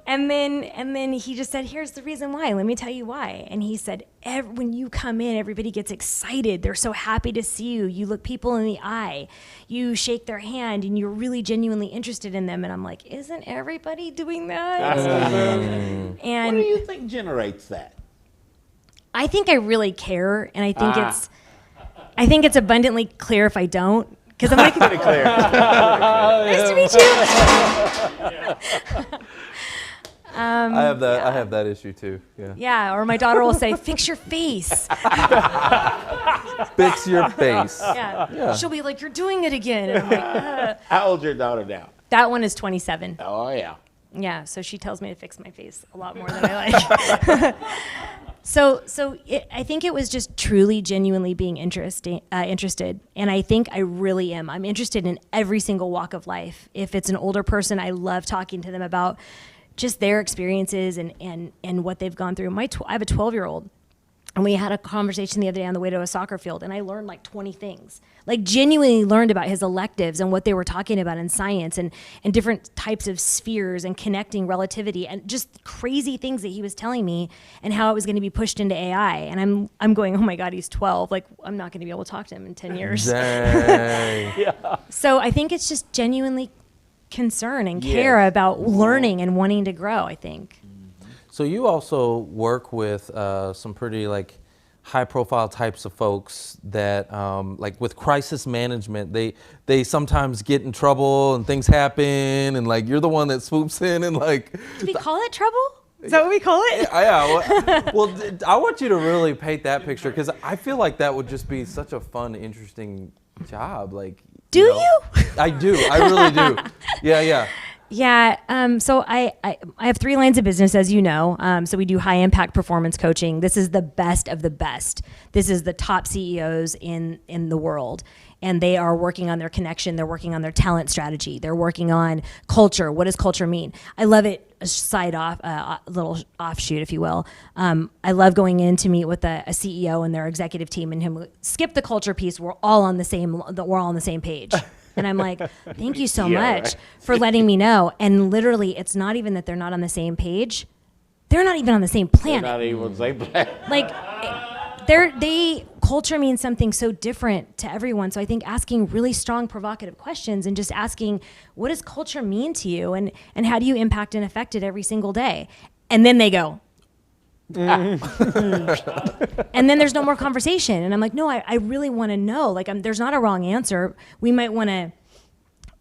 And then he just said, here's the reason why. Let me tell you why. And he said, when you come in, everybody gets excited. They're so happy to see you. You look people in the eye. You shake their hand, and you're really genuinely interested in them. And I'm like, isn't everybody doing that? And what do you think generates that? I think I really care, and I think it's abundantly clear if I don't. Because I'm like, Pretty clear. nice to meet you. I have that issue too. Yeah. Yeah, or my daughter will say, "Fix your face." Fix your face. Yeah. She'll be like, "You're doing it again." And I'm like, How old's your daughter now? That one is 27. Oh, yeah. Yeah, so she tells me to fix my face a lot more than I like. I think it was just truly, genuinely being interested, and I think I really am. I'm interested in every single walk of life. If it's an older person, I love talking to them about just their experiences and what they've gone through. I have a 12-year-old, and we had a conversation the other day on the way to a soccer field, and I learned like 20 things. Like, genuinely learned about his electives and what they were talking about in science and different types of spheres and connecting relativity and just crazy things that he was telling me and how it was going to be pushed into AI. And I'm going, oh my God, he's 12. Like, I'm not going to be able to talk to him in 10 years. Dang. Yeah. So I think it's just genuinely concern and care about learning and wanting to grow, I think. So you also work with some pretty like high profile types of folks that like with crisis management, they sometimes get in trouble and things happen, and like you're the one that swoops in and like. Do we call it trouble? Is that what we call it? Yeah. Well, I want you to really paint that picture, because I feel like that would just be such a fun, interesting job. Like. Do you? I do. I really do. Yeah. Yeah. So I have 3 lines of business, as you know. So we do high impact performance coaching. This is the best of the best. This is the top CEOs in the world. And they are working on their connection. They're working on their talent strategy. They're working on culture. What does culture mean? I love it. A little offshoot, if you will. I love going in to meet with a CEO and their executive team, and him skip the culture piece. We're all on the same page. And I'm like, thank you so much for letting me know. And literally, it's not even that they're not on the same page. They're not even on the same planet. They're not even on the same planet. Like, culture means something so different to everyone. So I think asking really strong, provocative questions and just asking, what does culture mean to you? And how do you impact and affect it every single day? And then they go, and then there's no more conversation. And I'm like, no, I really want to know. Like, there's not a wrong answer. We might want to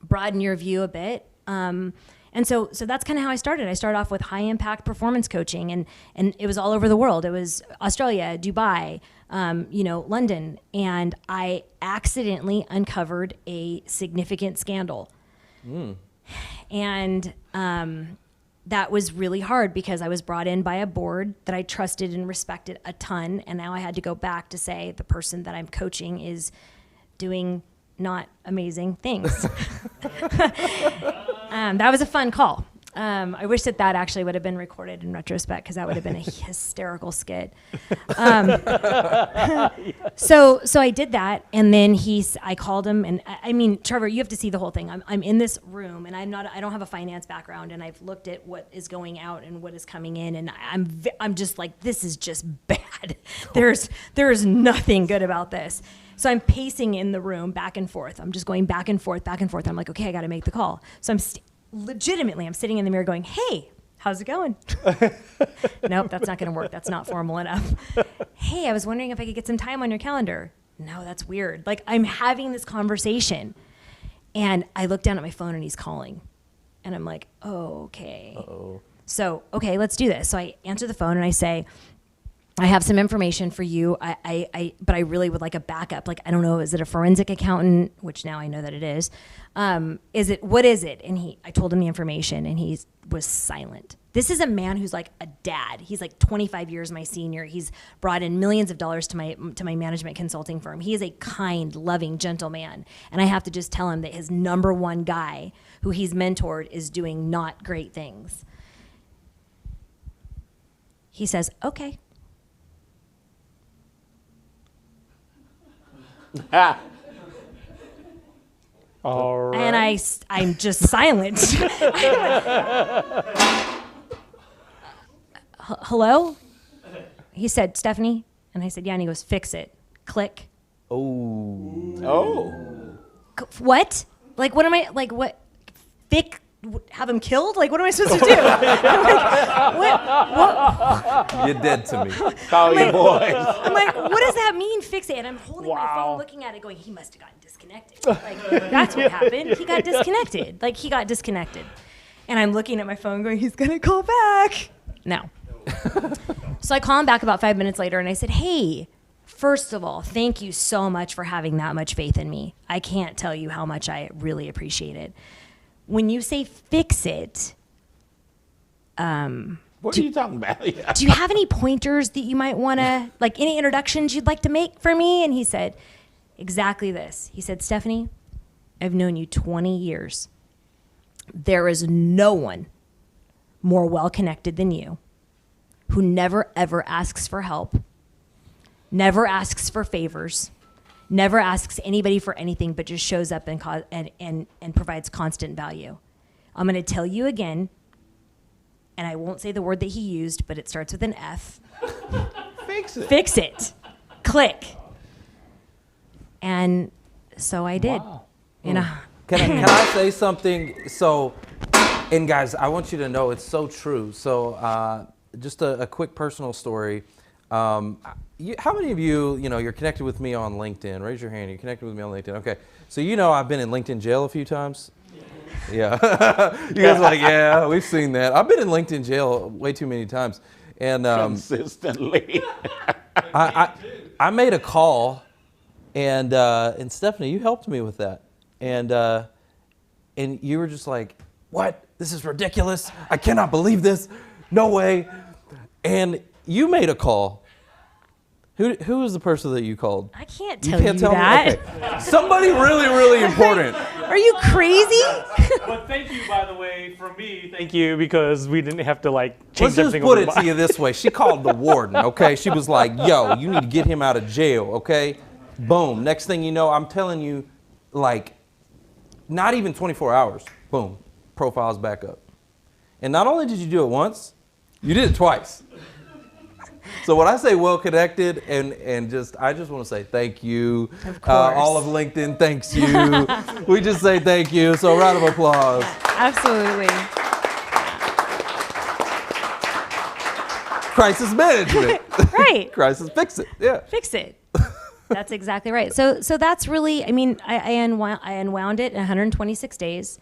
broaden your view a bit. And so that's kind of how I started. I started off with high impact performance coaching, and it was all over the world. It was Australia, Dubai, London, and I accidentally uncovered a significant scandal. And that was really hard because I was brought in by a board that I trusted and respected a ton, and now I had to go back to say the person that I'm coaching is doing not amazing things. That was a fun call. I wish that actually would have been recorded in retrospect, because that would have been a hysterical skit. So I did that, and then I called him, and I mean, Trevor, you have to see the whole thing. I'm in this room, and I don't have a finance background, and I've looked at what is going out and what is coming in, and I'm just like, this is just bad. There's nothing good about this. So I'm pacing in the room back and forth. I'm just going back and forth, back and forth. I'm like, okay, I got to make the call. So I'm legitimately, I'm sitting in the mirror going, hey, how's it going? Nope, that's not going to work. That's not formal enough. Hey, I was wondering if I could get some time on your calendar. No, that's weird. Like, I'm having this conversation, and I look down at my phone, and he's calling. And I'm like, oh, okay. Uh-oh. So, okay, let's do this. So I answer the phone, and I say, I have some information for you, but I really would like a backup. Like, I don't know, is it a forensic accountant? Which now I know that it is. What is it? And I told him the information, and he was silent. This is a man who's like a dad. He's like 25 years my senior. He's brought in millions of dollars to my management consulting firm. He is a kind, loving, gentle man. And I have to just tell him that his number one guy who he's mentored is doing not great things. He says, okay. All right. And I'm just silent. Hello? He said, Stephynie? And I said, yeah. And he goes, fix it. Click. Oh. What? Like, what am I, like, what? Have him killed? Like, what am I supposed to do? I'm like, what? You're dead to me. Call your boys. I'm like, what does that mean, fix it? And I'm holding my phone, looking at it, going, he must have gotten disconnected. Like, that's what happened. He got disconnected. Like, he got disconnected. And I'm looking at my phone going, he's going to call back. No. So I call him back about 5 minutes later, and I said, hey, first of all, thank you so much for having that much faith in me. I can't tell you how much I really appreciate it. When you say fix it, what are you talking about? Yeah. Do you have any pointers that you might want to, like any introductions you'd like to make for me? And he said, exactly this. He said, Stephynie, I've known you 20 years. There is no one more well-connected than you, who never, ever asks for help, never asks for favors, never asks anybody for anything, but just shows up and provides constant value. I'm going to tell you again, and I won't say the word that he used, but it starts with an F. Fix it. Fix it. Click. And so I did. Wow. You know. Can I say something? So, and guys, I want you to know it's so true. So, just a quick personal story. How many of you, you're connected with me on LinkedIn? Raise your hand. You're connected with me on LinkedIn. Okay. So I've been in LinkedIn jail a few times. Yeah. You guys are like, yeah, we've seen that. I've been in LinkedIn jail way too many times. And consistently. I made a call, and Stephynie, you helped me with that. And you were just like, what? This is ridiculous. I cannot believe this. No way. And you made a call. Who was the person that you called? I can't tell you that. Okay. Somebody really, really important. Are you crazy? But thank you, by the way, from me. Thank you, because we didn't have to change Let's just everything put over it to you this way. She called the warden, okay? She was like, yo, you need to get him out of jail, okay? Boom. Next thing you know, I'm telling you, not even 24 hours. Boom. Profile's back up. And not only did you do it once, you did it twice. So when I say well-connected, and I just want to say thank you. Of course. All of LinkedIn thanks you. We just say thank you. So round of applause. Absolutely. Crisis management. Right. Crisis fix it. Yeah. Fix it. That's exactly right. So that's really, I unwound it in 126 days.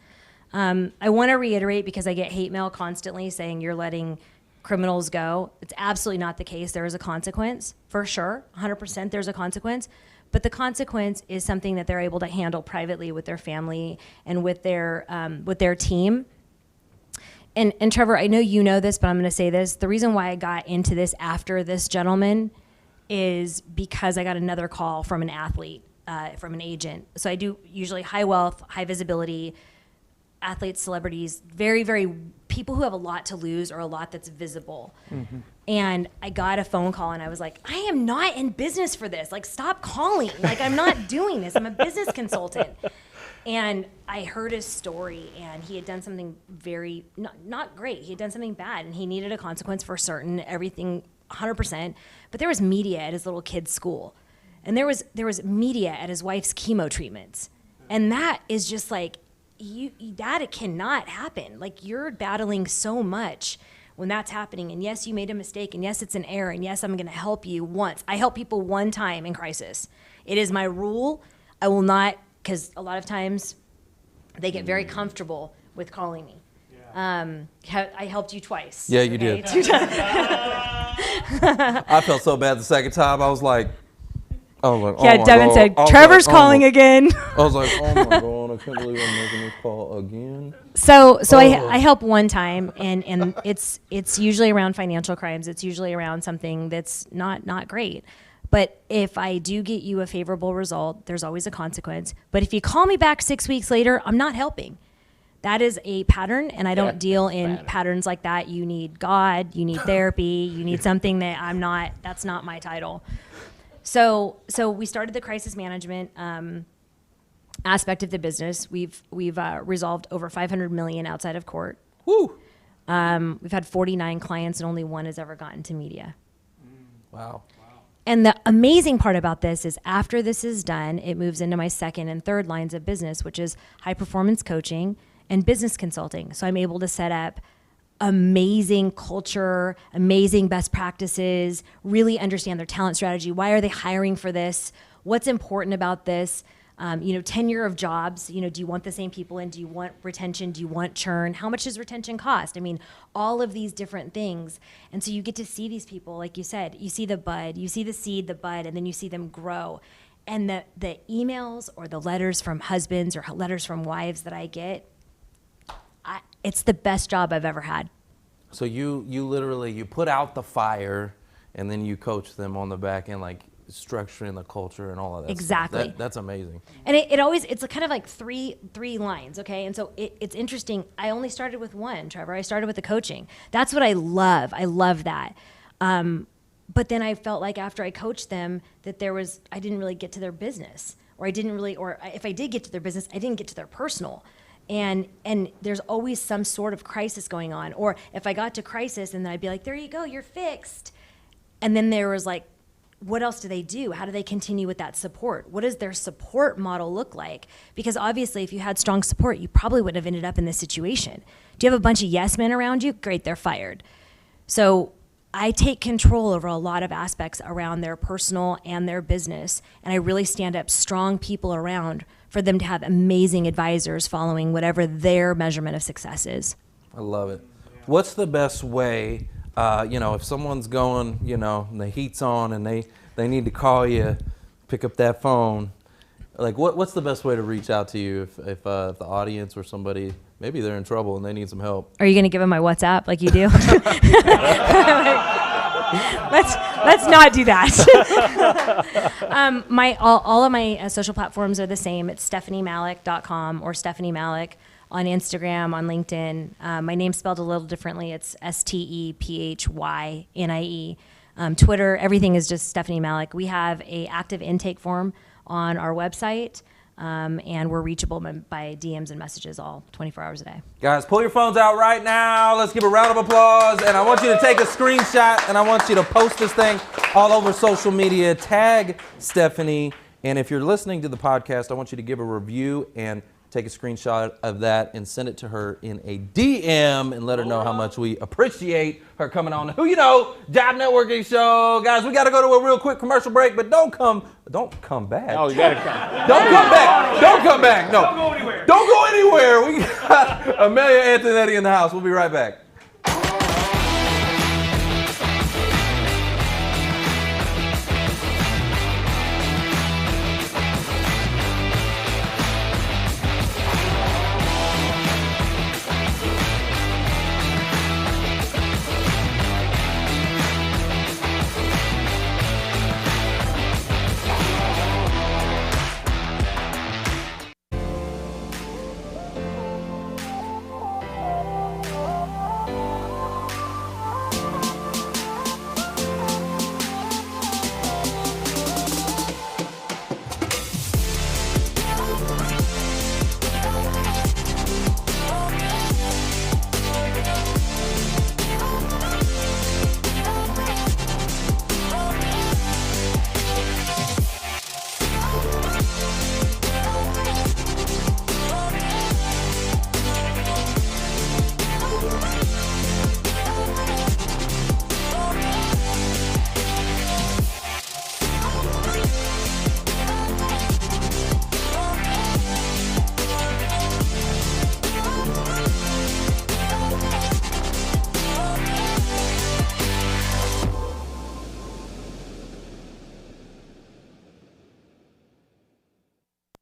I want to reiterate, because I get hate mail constantly saying you're letting criminals go. It's absolutely not the case. There is a consequence, for sure. 100% there's a consequence. But the consequence is something that they're able to handle privately with their family and with their team. And Trevor, I know you know this, but I'm going to say this. The reason why I got into this after this gentleman is because I got another call from an athlete, from an agent. So I do usually high wealth, high visibility, athletes, celebrities, very, very people who have a lot to lose or a lot that's visible. And I got a phone call and I was like, I am not in business for this. Like, stop calling. Like, I'm not doing this. I'm a business consultant. And I heard his story, and he had done something very, not great. He had done something bad, and he needed a consequence for certain, everything 100%. But there was media at his little kid's school. And there was media at his wife's chemo treatments. And that is just like, that it cannot happen. Like, you're battling so much when that's happening. And yes, you made a mistake, and yes, it's an error, and yes, I'm gonna help you once. I help people one time in crisis. It is my rule. I will not, because a lot of times they get very comfortable with calling me. I helped you twice. Yeah, you did. 2 times. I felt so bad the second time. I was like, oh yeah, my Devin God. said, I was Trevor's like, calling again. I was like, oh my God, I can't believe I'm making this call again. So I help one time, and it's usually around financial crimes. It's usually around something that's not great. But if I do get you a favorable result, there's always a consequence. But if you call me back 6 weeks later, I'm not helping. That is a pattern, and I don't deal in patterns like that. You need God, you need therapy, you need something that that's not my title. So we started the crisis management aspect of the business. We've resolved over $500 million outside of court. Woo! We've had 49 clients, and only one has ever gotten to media. Wow. And the amazing part about this is after this is done, it moves into my second and third lines of business, which is high performance coaching and business consulting. So I'm able to set up amazing culture, amazing best practices, really understand their talent strategy. Why are they hiring for this? What's important about this? Tenure of jobs, do you want the same people in? Do you want retention? Do you want churn? How much does retention cost? I mean, all of these different things. And so you get to see these people, like you said, you see the bud, you see the seed, the bud, and then you see them grow. And the emails or the letters from husbands or letters from wives that I get, it's the best job I've ever had. So you literally, you put out the fire and then you coach them on the back end, like structuring the culture and all of that. Exactly. Stuff. That's amazing. And it's kind of like three lines, okay? And so it's interesting. I only started with one, Trevor. I started with the coaching. That's what I love. I love that. But then I felt like after I coached them that I didn't really get to their business, or if I did get to their business, I didn't get to their personal. And there's always some sort of crisis going on. Or if I got to crisis, and then I'd be like, there you go, you're fixed. And then there was like, what else do they do? How do they continue with that support? What does their support model look like? Because obviously, if you had strong support, you probably wouldn't have ended up in this situation. Do you have a bunch of yes men around you? Great, they're fired. So I take control over a lot of aspects around their personal and their business, and I really stand up strong people around for them to have amazing advisors following whatever their measurement of success is. I love it. What's the best way, if someone's going, and the heat's on and they need to call you, pick up that phone, like what's the best way to reach out to you if the audience or somebody, maybe they're in trouble and they need some help? Are you going to give them my WhatsApp like you do? Let's not do that. All of my social platforms are the same. It's StephynieMalik.com or Stephynie Malik on Instagram, on LinkedIn. My name's spelled a little differently. It's Stephynie. Twitter, everything is just Stephynie Malik. We have a active intake form on our website. And we're reachable by DMs and messages all 24 hours a day. Guys, pull your phones out right now. Let's give a round of applause. And I want you to take a screenshot, and I want you to post this thing all over social media. Tag Stephynie. And if you're listening to the podcast, I want you to give a review and take a screenshot of that and send it to her in a DM and let her know how much we appreciate her coming on the Who You Know Job Networking Show. Guys, we got to go to a real quick commercial break, but don't come back. Oh, you got to come. Don't come back. Don't come back. No. Don't go anywhere. Don't go anywhere. We got Amilya Antonetti in the house. We'll be right back.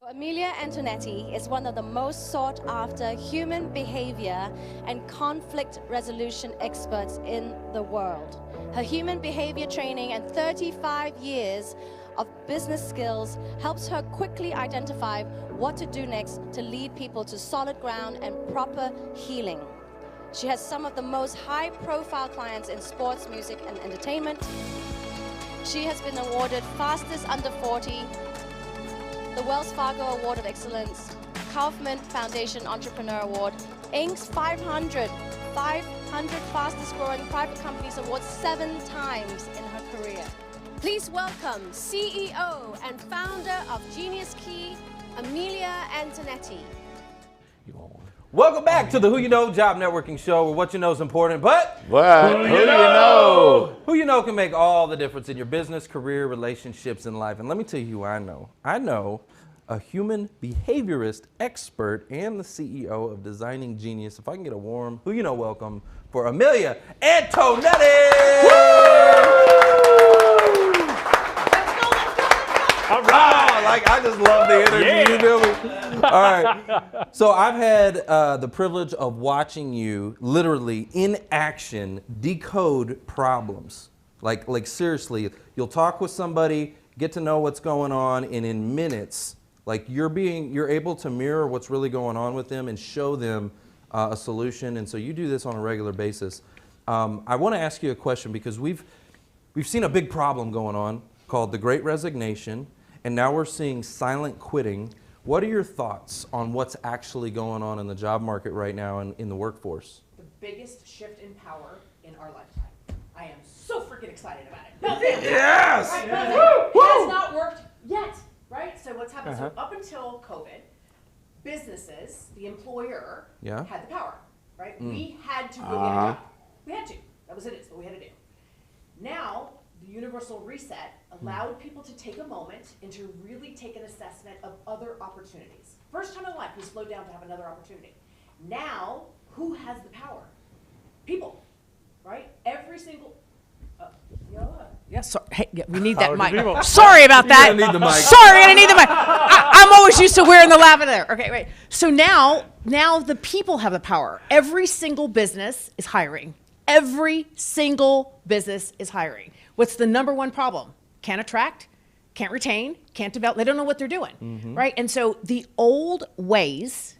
Amilya Antonetti is one of the most sought after human behavior and conflict resolution experts in the world. Her human behavior training and 35 years of business skills helps her quickly identify what to do next to lead people to solid ground and proper healing. She has some of the most high-profile clients in sports, music, and entertainment. She has been awarded Fastest Under 40, the Wells Fargo Award of Excellence, Kaufman Foundation Entrepreneur Award, Inc.'s 500 Fastest Growing Private Companies Award 7 times in her career. Please welcome CEO and founder of Genius Key, Amilya Antonetti. Welcome back to the Who You Know Job Networking Show, where what you know is important, but Who you know? Who you know can make all the difference in your business, career, relationships, and life. And let me tell you who I know. I know a human behaviorist expert and the CEO of Designing Genius. If I can get a warm Who You Know welcome for Amilya Antonetti. All right. I just love the energy, you feel me? All right. So I've had the privilege of watching you literally in action decode problems. Like seriously, you'll talk with somebody, get to know what's going on, and in minutes, like you're able to mirror what's really going on with them and show them a solution. And so you do this on a regular basis. I want to ask you a question because we've seen a big problem going on called the Great Resignation. And now we're seeing silent quitting. What are your thoughts on what's actually going on in the job market right now and in the workforce? The biggest shift in power in our lifetime. I am so freaking excited about it. Yes! Right? It has not worked yet, right? So what's happened? So up until COVID, businesses, the employer, had the power, right? We had to go get a job. We had to. That was it. It's what we had to do. Now, the universal reset allowed people to take a moment and to really take an assessment of other opportunities. First time in life, we slowed down to have another opportunity. Now, who has the power? People, right? Every single, Yes, so, hey, we need that mic. People. Sorry about that. Need the mic. Sorry, I need the mic. I'm always used to wearing the lavender. Okay, right. So now the people have the power. Every single business is hiring. Every single business is hiring. What's the number one problem? Can't attract, can't retain, can't develop. They don't know what they're doing, right? And so the old ways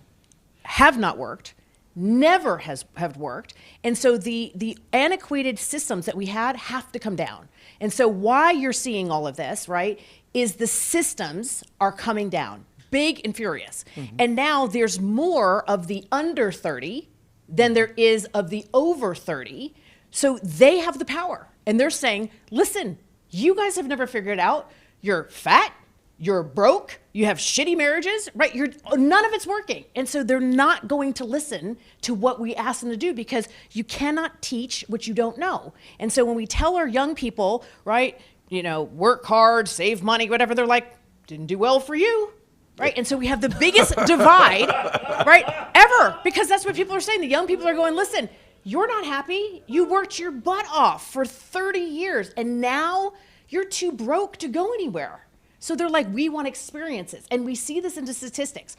have not worked, never have worked. And so the antiquated systems that we had have to come down. And so why you're seeing all of this, right, is the systems are coming down, big and furious. And now there's more of the under 30 than there is of the over 30. So they have the power. And they're saying, listen, you guys have never figured it out. You're fat, you're broke, you have shitty marriages, right? None of it's working. And so they're not going to listen to what we ask them to do because you cannot teach what you don't know. And so when we tell our young people, right, work hard, save money, whatever, they're like, didn't do well for you. Right, and so we have the biggest divide, right, ever, because that's what people are saying. The young people are going, listen, you're not happy. You worked your butt off for 30 years, and now you're too broke to go anywhere. So they're like, we want experiences. And we see this in the statistics.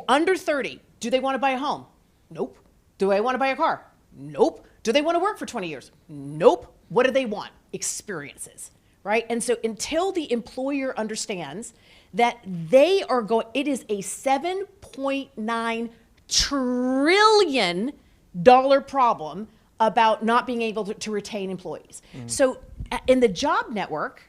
Under 30, do they want to buy a home? Nope. Do they want to buy a car? Nope. Do they want to work for 20 years? Nope. What do they want? Experiences, right? And so until the employer understands that they are going, it is a $7.9 trillion problem about not being able to retain employees. So in the job network,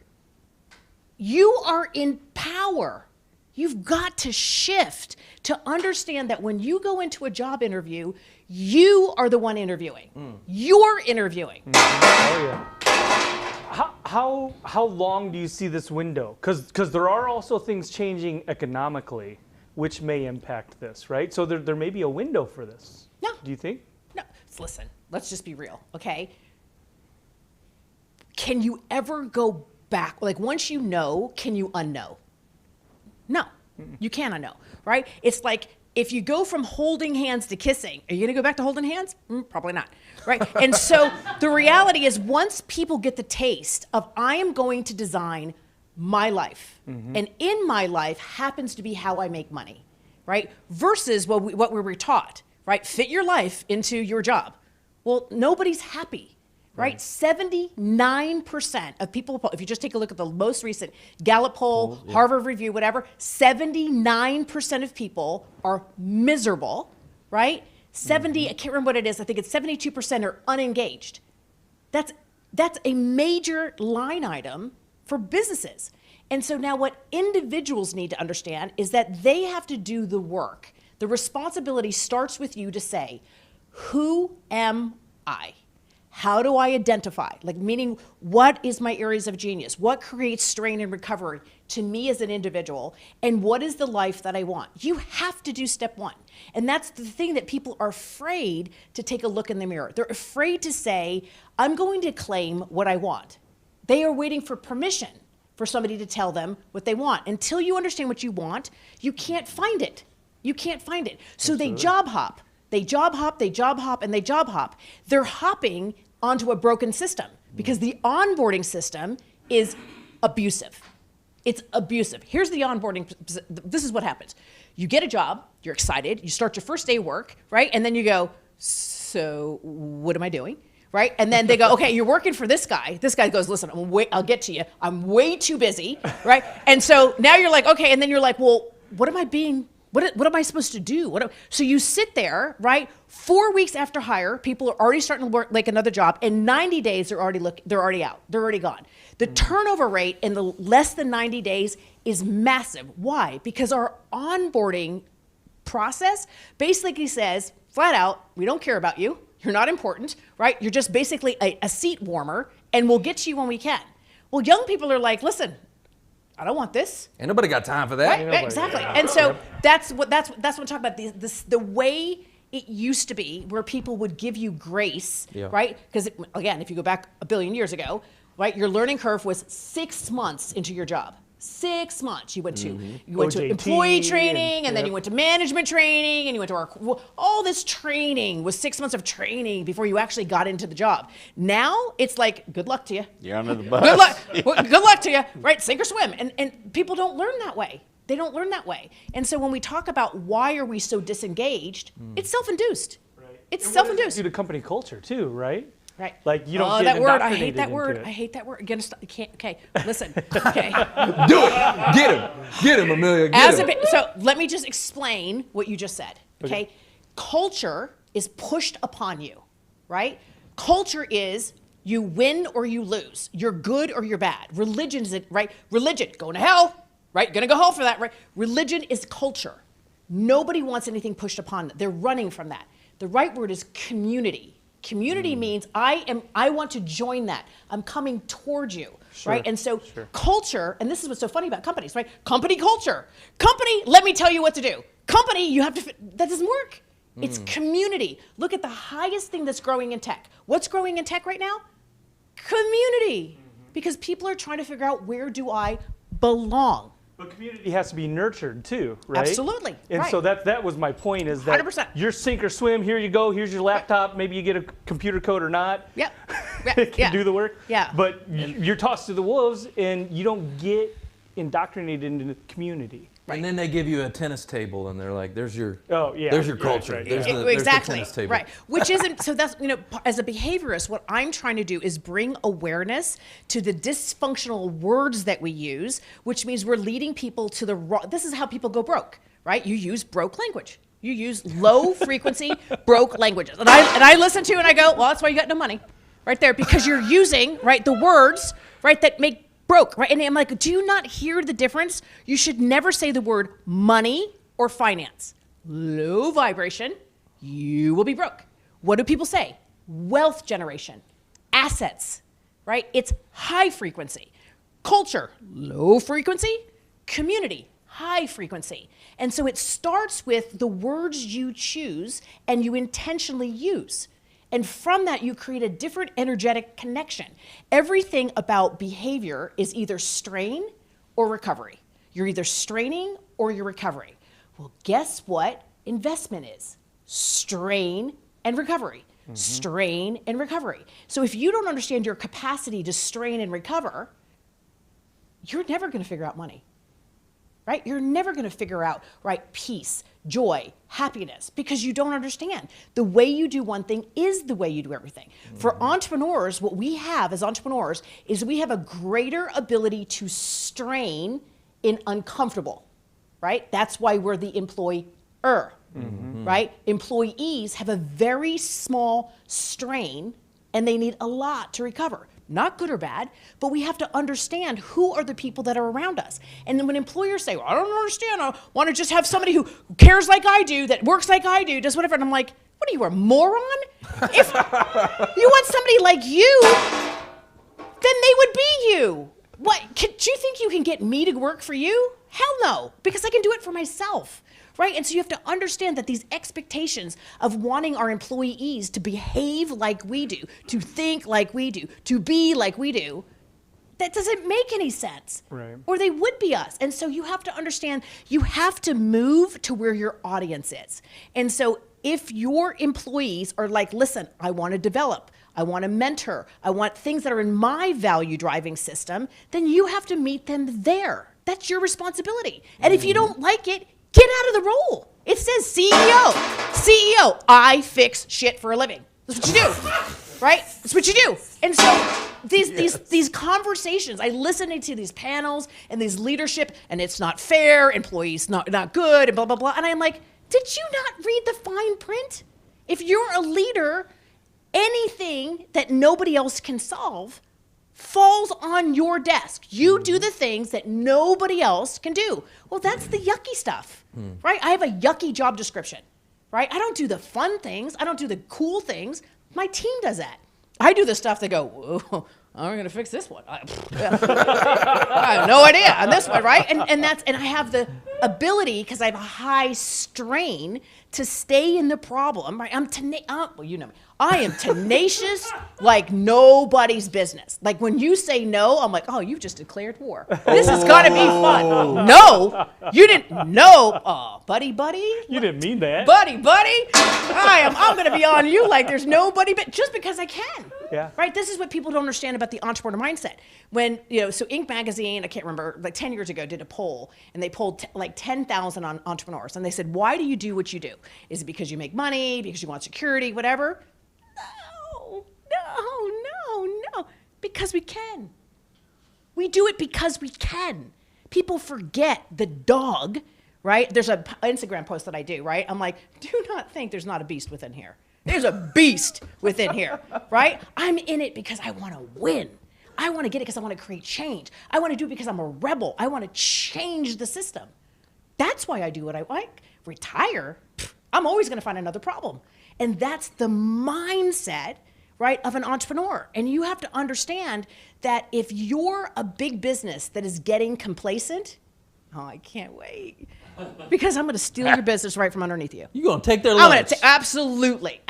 you are in power. You've got to shift to understand that when you go into a job interview, you are the one interviewing. You're interviewing. Oh, yeah. How long do you see this window? Because there are also things changing economically, which may impact this, right? So there may be a window for this. No. Do you think? No. Listen, let's just be real, okay? Can you ever go back? Like once you know, can you unknow? No, you can't unknow, right? It's like if you go from holding hands to kissing, are you gonna go back to holding hands? Probably not, right? And so the reality is once people get the taste of I am going to design my life. And in my life happens to be how I make money, right? Versus what we were taught, right? Fit your life into your job. Well, nobody's happy, right? 79% of people, if you just take a look at the most recent Gallup poll, Harvard Review, whatever, 79% of people are miserable, right? 70, I can't remember what it is, I think it's 72% are unengaged. That's a major line item for businesses. And so now what individuals need to understand is that they have to do the work. The responsibility starts with you to say, who am I? How do I identify? Like, meaning, what is my areas of genius? What creates strain and recovery to me as an individual? And what is the life that I want? You have to do step one. And that's the thing that people are afraid to take a look in the mirror. They're afraid to say, I'm going to claim what I want. They are waiting for permission for somebody to tell them what they want. Until you understand what you want, you can't find it. You can't find it. So they job hop. They job hop, they job hop, and they job hop. They're hopping onto a broken system because the onboarding system is abusive. It's abusive. Here's the onboarding. This is what happens. You get a job, you're excited, you start your first day of work, right? And then you go, so what am I doing? Right? And then they go, okay, you're working for this guy. This guy goes, listen, I'll get to you. I'm way too busy, right? And so now you're like, okay, and then you're like, well, what am I supposed to do? So you sit there, right? 4 weeks after hire, people are already starting to work like another job. In 90 days, they're already out. They're already gone. The turnover rate in the less than 90 days is massive. Why? Because our onboarding process basically says, flat out, we don't care about you. You're not important, right? You're just basically a seat warmer, and we'll get to you when we can. Well, young people are like, listen, I don't want this. Ain't nobody got time for that. Right, exactly. And so that's what I'm talking about. The way it used to be, where people would give you grace, right? Because again, if you go back a billion years ago, right, your learning curve was 6 months into your job. 6 months. You went to employee training, and then you went to management training, and you went to all this training was 6 months of training before you actually got into the job. Now it's like, good luck to you. You're under the bus. Good luck. Well, good luck to you. Right? Sink or swim. And people don't learn that way. They don't learn that way. And so when we talk about why are we so disengaged, it's self-induced. Right. It's self-induced. Due to company culture too, right? Right. Like you don't get that word. I indoctrinated hate that word. into it. I hate that word. Again, okay, listen. Okay. Do it. Get him, Amelia. Get him. So let me just explain what you just said. Okay. Culture is pushed upon you, right? Culture is you win or you lose. You're good or you're bad. Religion is it, right? Religion, going to hell, right? Gonna go hell for that, right? Religion is culture. Nobody wants anything pushed upon them. They're running from that. The right word is community. Community means I want to join that. I'm coming towards you, right? And so culture, and this is what's so funny about companies, right? Company culture. Company, let me tell you what to do. Company, you have to, that doesn't work. It's community. Look at the highest thing that's growing in tech. What's growing in tech right now? Community. Because people are trying to figure out, where do I belong? But community has to be nurtured too, right? Absolutely. And so that was my point, is that 100%. You're sink or swim. Here you go. Here's your laptop. Maybe you get a computer code or not. Yep. It can do the work. Yeah. But you're tossed to the wolves, and you don't get indoctrinated into the community. And then they give you a tennis table, and they're like, "There's your there's your culture. Right. There's the tennis table." Right. Which isn't, so that's, as a behaviorist, what I'm trying to do is bring awareness to the dysfunctional words that we use, which means we're leading people to the wrong, this is how people go broke, right? You use broke language. You use low frequency broke languages. And I listen to and I go, well, that's why you got no money, right there, because you're using, right, the words, right, that make broke, right? And I'm like, do you not hear the difference? You should never say the word money or finance. Low vibration, you will be broke. What do people say? Wealth generation, assets, right? It's high frequency. Culture, low frequency. Community, high frequency. And so it starts with the words you choose and you intentionally use. And from that, you create a different energetic connection. Everything about behavior is either strain or recovery. You're either straining or you're recovering. Well, guess what investment is? Strain and recovery. Strain and recovery. So if you don't understand your capacity to strain and recover, you're never going to figure out money, right? You're never going to figure out, right, peace, joy, happiness, because you don't understand. The way you do one thing is the way you do everything. For entrepreneurs, what we have as entrepreneurs is we have a greater ability to strain in uncomfortable, right? That's why we're the employer, right? Employees have a very small strain and they need a lot to recover. Not good or bad, but we have to understand who are the people that are around us. And then when employers say, well, I don't understand, I want to just have somebody who cares like I do, that works like I do, does whatever. And I'm like, what are you, a moron? If you want somebody like you, then they would be you. What, do you think you can get me to work for you? Hell no, because I can do it for myself. Right? And so you have to understand that these expectations of wanting our employees to behave like we do, to think like we do, to be like we do, that doesn't make any sense. Right. Or they would be us. And so you have to understand, you have to move to where your audience is. And so if your employees are like, listen, I want to develop, I want to mentor, I want things that are in my value driving system, then you have to meet them there. That's your responsibility. And if you don't like it, get out of the role. It says CEO, I fix shit for a living. That's what you do, right? That's what you do. And so these conversations, I listen to these panels and these leadership, and it's not fair, employees not good, and blah, blah, blah. And I'm like, did you not read the fine print? If you're a leader, anything that nobody else can solve falls on your desk. You do the things that nobody else can do. Well, that's the yucky stuff, right? I have a yucky job description, right? I don't do the fun things. I don't do the cool things. My team does that. I do the stuff that go, whoa, I'm going to fix this one. I have no idea on this one, right? And I have the ability, because I have a high strain, to stay in the problem, right? Well, you know me. I am tenacious like nobody's business. Like when you say no, I'm like, oh, you've just declared war. This is gonna be fun. No, you didn't. No, oh, buddy. You didn't mean that. Buddy. I'm gonna be on you like there's nobody, but just because I can. Yeah. Right. This is what people don't understand about the entrepreneur mindset. When so Inc. magazine, I can't remember, like 10 years ago, did a poll, and they polled like 10,000 entrepreneurs, and they said, why do you do what you do? Is it because you make money? Because you want security? Whatever. No, because we can. We do it because we can. People forget the dog, right? There's an Instagram post that I do, right? I'm like, do not think there's not a beast within here. There's a beast within here, right? I'm in it because I want to win. I want to get it because I want to create change. I want to do it because I'm a rebel. I want to change the system. That's why I do what I like. Retire, I'm always going to find another problem. And that's the mindset, right, of an entrepreneur. And you have to understand that if you're a big business that is getting complacent, oh, I can't wait. Because I'm going to steal your business right from underneath you. You're going to take their lunch. Absolutely.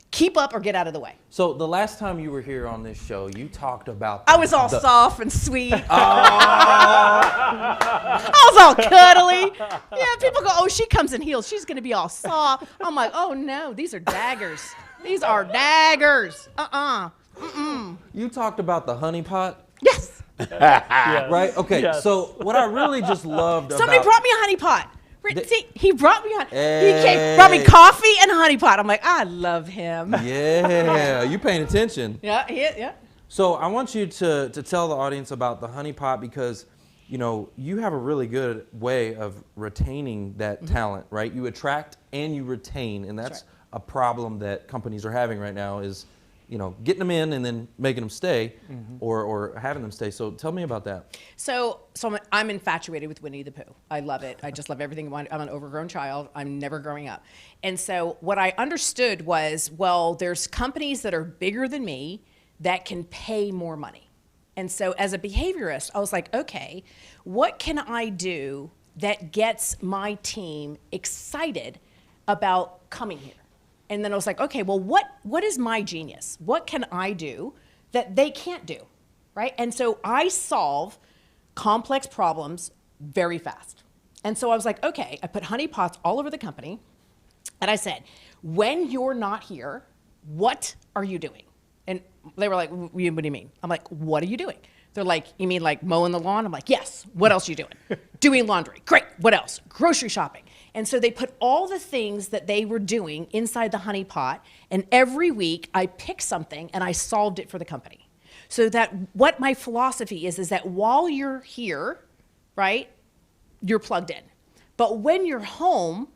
Keep up or get out of the way. So the last time you were here on this show, you talked about... I was all soft and sweet. I was all cuddly. Yeah, people go, oh, she comes in heels. She's going to be all soft. I'm like, oh, no, these are daggers. These are daggers. You talked about the honey pot? Yes. Yes. Right? Okay, Yes. so what I really just loved Somebody about... brought me a honey pot. See, he brought me Hey. brought me coffee and a honey pot. I'm like, I love him. Yeah, you paying attention. Yeah. So I want you to tell the audience about the honey pot, because you have a really good way of retaining that talent, right? You attract and you retain, and that's a problem that companies are having right now is getting them in and then making them stay, or having them stay. So tell me about that. So I'm infatuated with Winnie the Pooh. I love it. I just love everything. I'm an overgrown child. I'm never growing up. And so what I understood was, well, there's companies that are bigger than me that can pay more money. And so as a behaviorist, I was like, okay, what can I do that gets my team excited about coming here? And then I was like, okay, well, what is my genius? What can I do that they can't do, right? And so I solve complex problems very fast. And so I was like, okay, I put honey pots all over the company. And I said, when you're not here, what are you doing? And they were like, what do you mean? I'm like, what are you doing? They're like, you mean like mowing the lawn? I'm like, yes. What else are you doing? Doing laundry. Great. What else? Grocery shopping. And so they put all the things that they were doing inside the honey pot. And every week I picked something and I solved it for the company. So that what my philosophy is that while you're here, right, you're plugged in. But when you're home,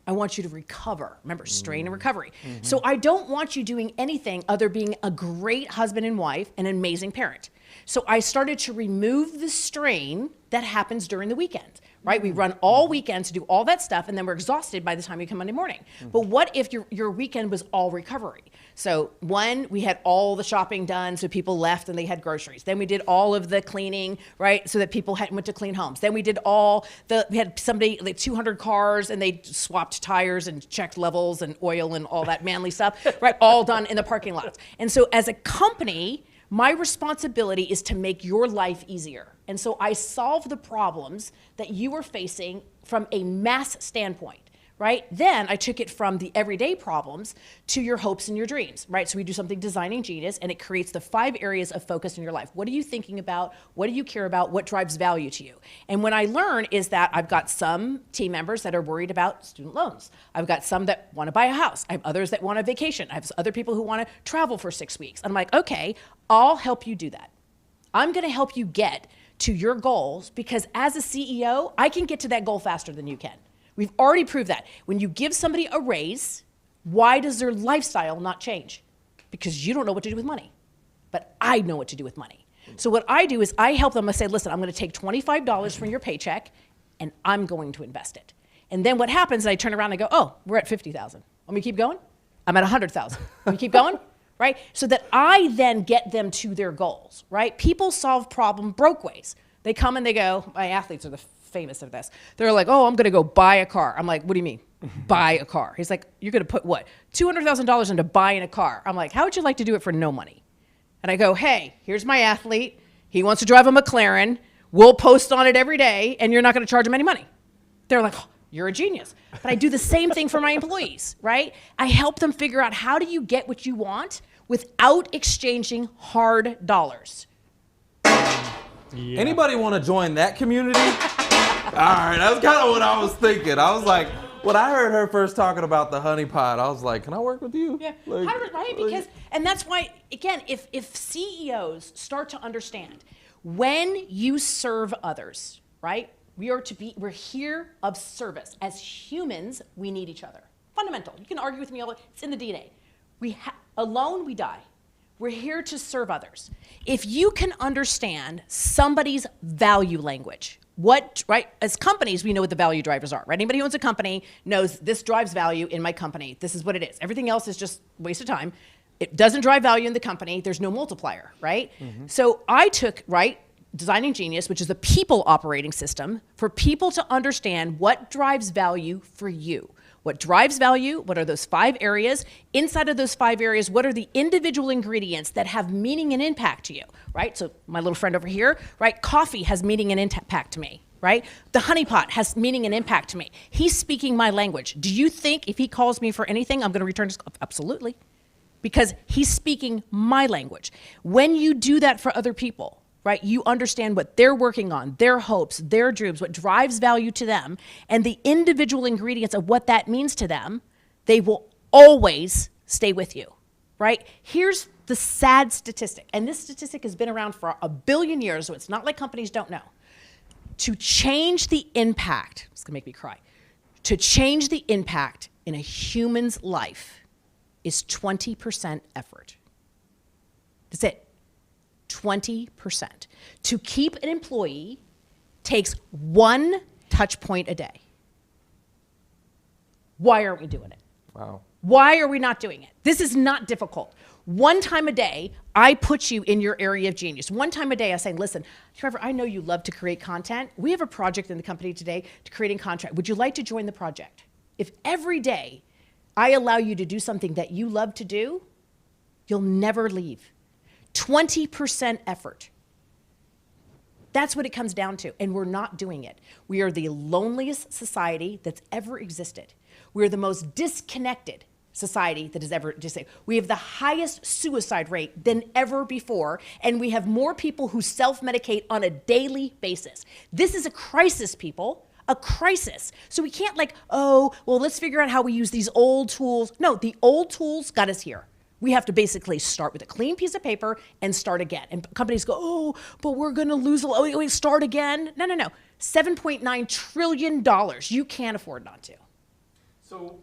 I want you to recover. Remember, strain and recovery. Mm-hmm. So I don't want you doing anything other being a great husband and wife and an amazing parent. So I started to remove the strain that happens during the weekend, right? We run all weekend to do all that stuff, and then we're exhausted by the time we come Monday morning. But what if your weekend was all recovery? So one, we had all the shopping done, so people left and they had groceries. Then we did all of the cleaning, right, so that people went to clean homes. Then we did we had somebody, like 200 cars, and they swapped tires and checked levels and oil and all that manly stuff, right, all done in the parking lots. And so as a company, my responsibility is to make your life easier. And so I solve the problems that you were facing from a mass standpoint, right? Then I took it from the everyday problems to your hopes and your dreams, right? So we do something designing genius, and it creates the 5 areas of focus in your life. What are you thinking about? What do you care about? What drives value to you? And what I learn is that I've got some team members that are worried about student loans. I've got some that want to buy a house. I have others that want a vacation. I have other people who want to travel for 6 weeks. And I'm like, okay, I'll help you do that. I'm going to help you get to your goals, because as a CEO, I can get to that goal faster than you can. We've already proved that. When you give somebody a raise, why does their lifestyle not change? Because you don't know what to do with money. But I know what to do with money. So what I do is I help them. I say, listen, I'm going to take $25 from your paycheck, and I'm going to invest it. And then what happens, I turn around and I go, oh, we're at 50,000. Want me to keep going? I'm at 100,000. Want me to keep going? Right? So that I then get them to their goals, right? People solve problem broke ways. They come and they go, my athletes are the famous of this. They're like, oh, I'm going to go buy a car. I'm like, what do you mean? Buy a car? He's like, you're going to put what? $200,000 into buying a car. I'm like, how would you like to do it for no money? And I go, hey, here's my athlete. He wants to drive a McLaren. We'll post on it every day, and you're not going to charge him any money. They're like, oh, you're a genius. But I do the same thing for my employees, right? I help them figure out, how do you get what you want without exchanging hard dollars? Yeah. Anybody want to join that community? All right, that's kind of what I was thinking. I was like, when I heard her first talking about the honey pot, I was like, can I work with you? Yeah, like, right? Because, and that's why, again, if CEOs start to understand, when you serve others, right? We're here of service. As humans, we need each other. Fundamental. You can argue with me all the time. It's in the DNA. Alone, we die. We're here to serve others. If you can understand somebody's value language, right? As companies, we know what the value drivers are, right? Anybody who owns a company knows this drives value in my company. This is what it is. Everything else is just a waste of time. It doesn't drive value in the company. There's no multiplier, right? Mm-hmm. So I took, right, Designing Genius, which is a people operating system for people to understand what drives value for you. What drives value? What are those 5 areas? Inside of those 5 areas, what are the individual ingredients that have meaning and impact to you, right? So my little friend over here, right? Coffee has meaning and impact to me, right? The honey pot has meaning and impact to me. He's speaking my language. Do you think if he calls me for anything, I'm going to return his call? Absolutely. Because he's speaking my language. When you do that for other people, right? You understand what they're working on, their hopes, their dreams, what drives value to them, and the individual ingredients of what that means to them, they will always stay with you, right? Here's the sad statistic, and this statistic has been around for 1 billion years, so it's not like companies don't know. To change the impact, it's gonna make me cry, to change the impact in a human's life is 20% effort. That's it. 20%. To keep an employee takes 1 touch point a day. Why aren't we doing it? Wow. Why are we not doing it? This is not difficult. 1 time a day, I put you in your area of genius. 1 time a day, I say, listen, Trevor, I know you love to create content. We have a project in the company today to creating content. Would you like to join the project? If every day I allow you to do something that you love to do, you'll never leave. 20% effort. That's what it comes down to, and we're not doing it. We are the loneliest society that's ever existed. We're the most disconnected society that has ever just say we have the highest suicide rate than ever before, and we have more people who self-medicate on a daily basis. This is a crisis, people, a crisis. So we can't like, oh, well, let's figure out how we use these old tools. No, the old tools got us here. We have to basically start with a clean piece of paper and start again. And companies go, oh, but we're gonna lose, wait, start again? No. $7.9 trillion, you can't afford not to. So,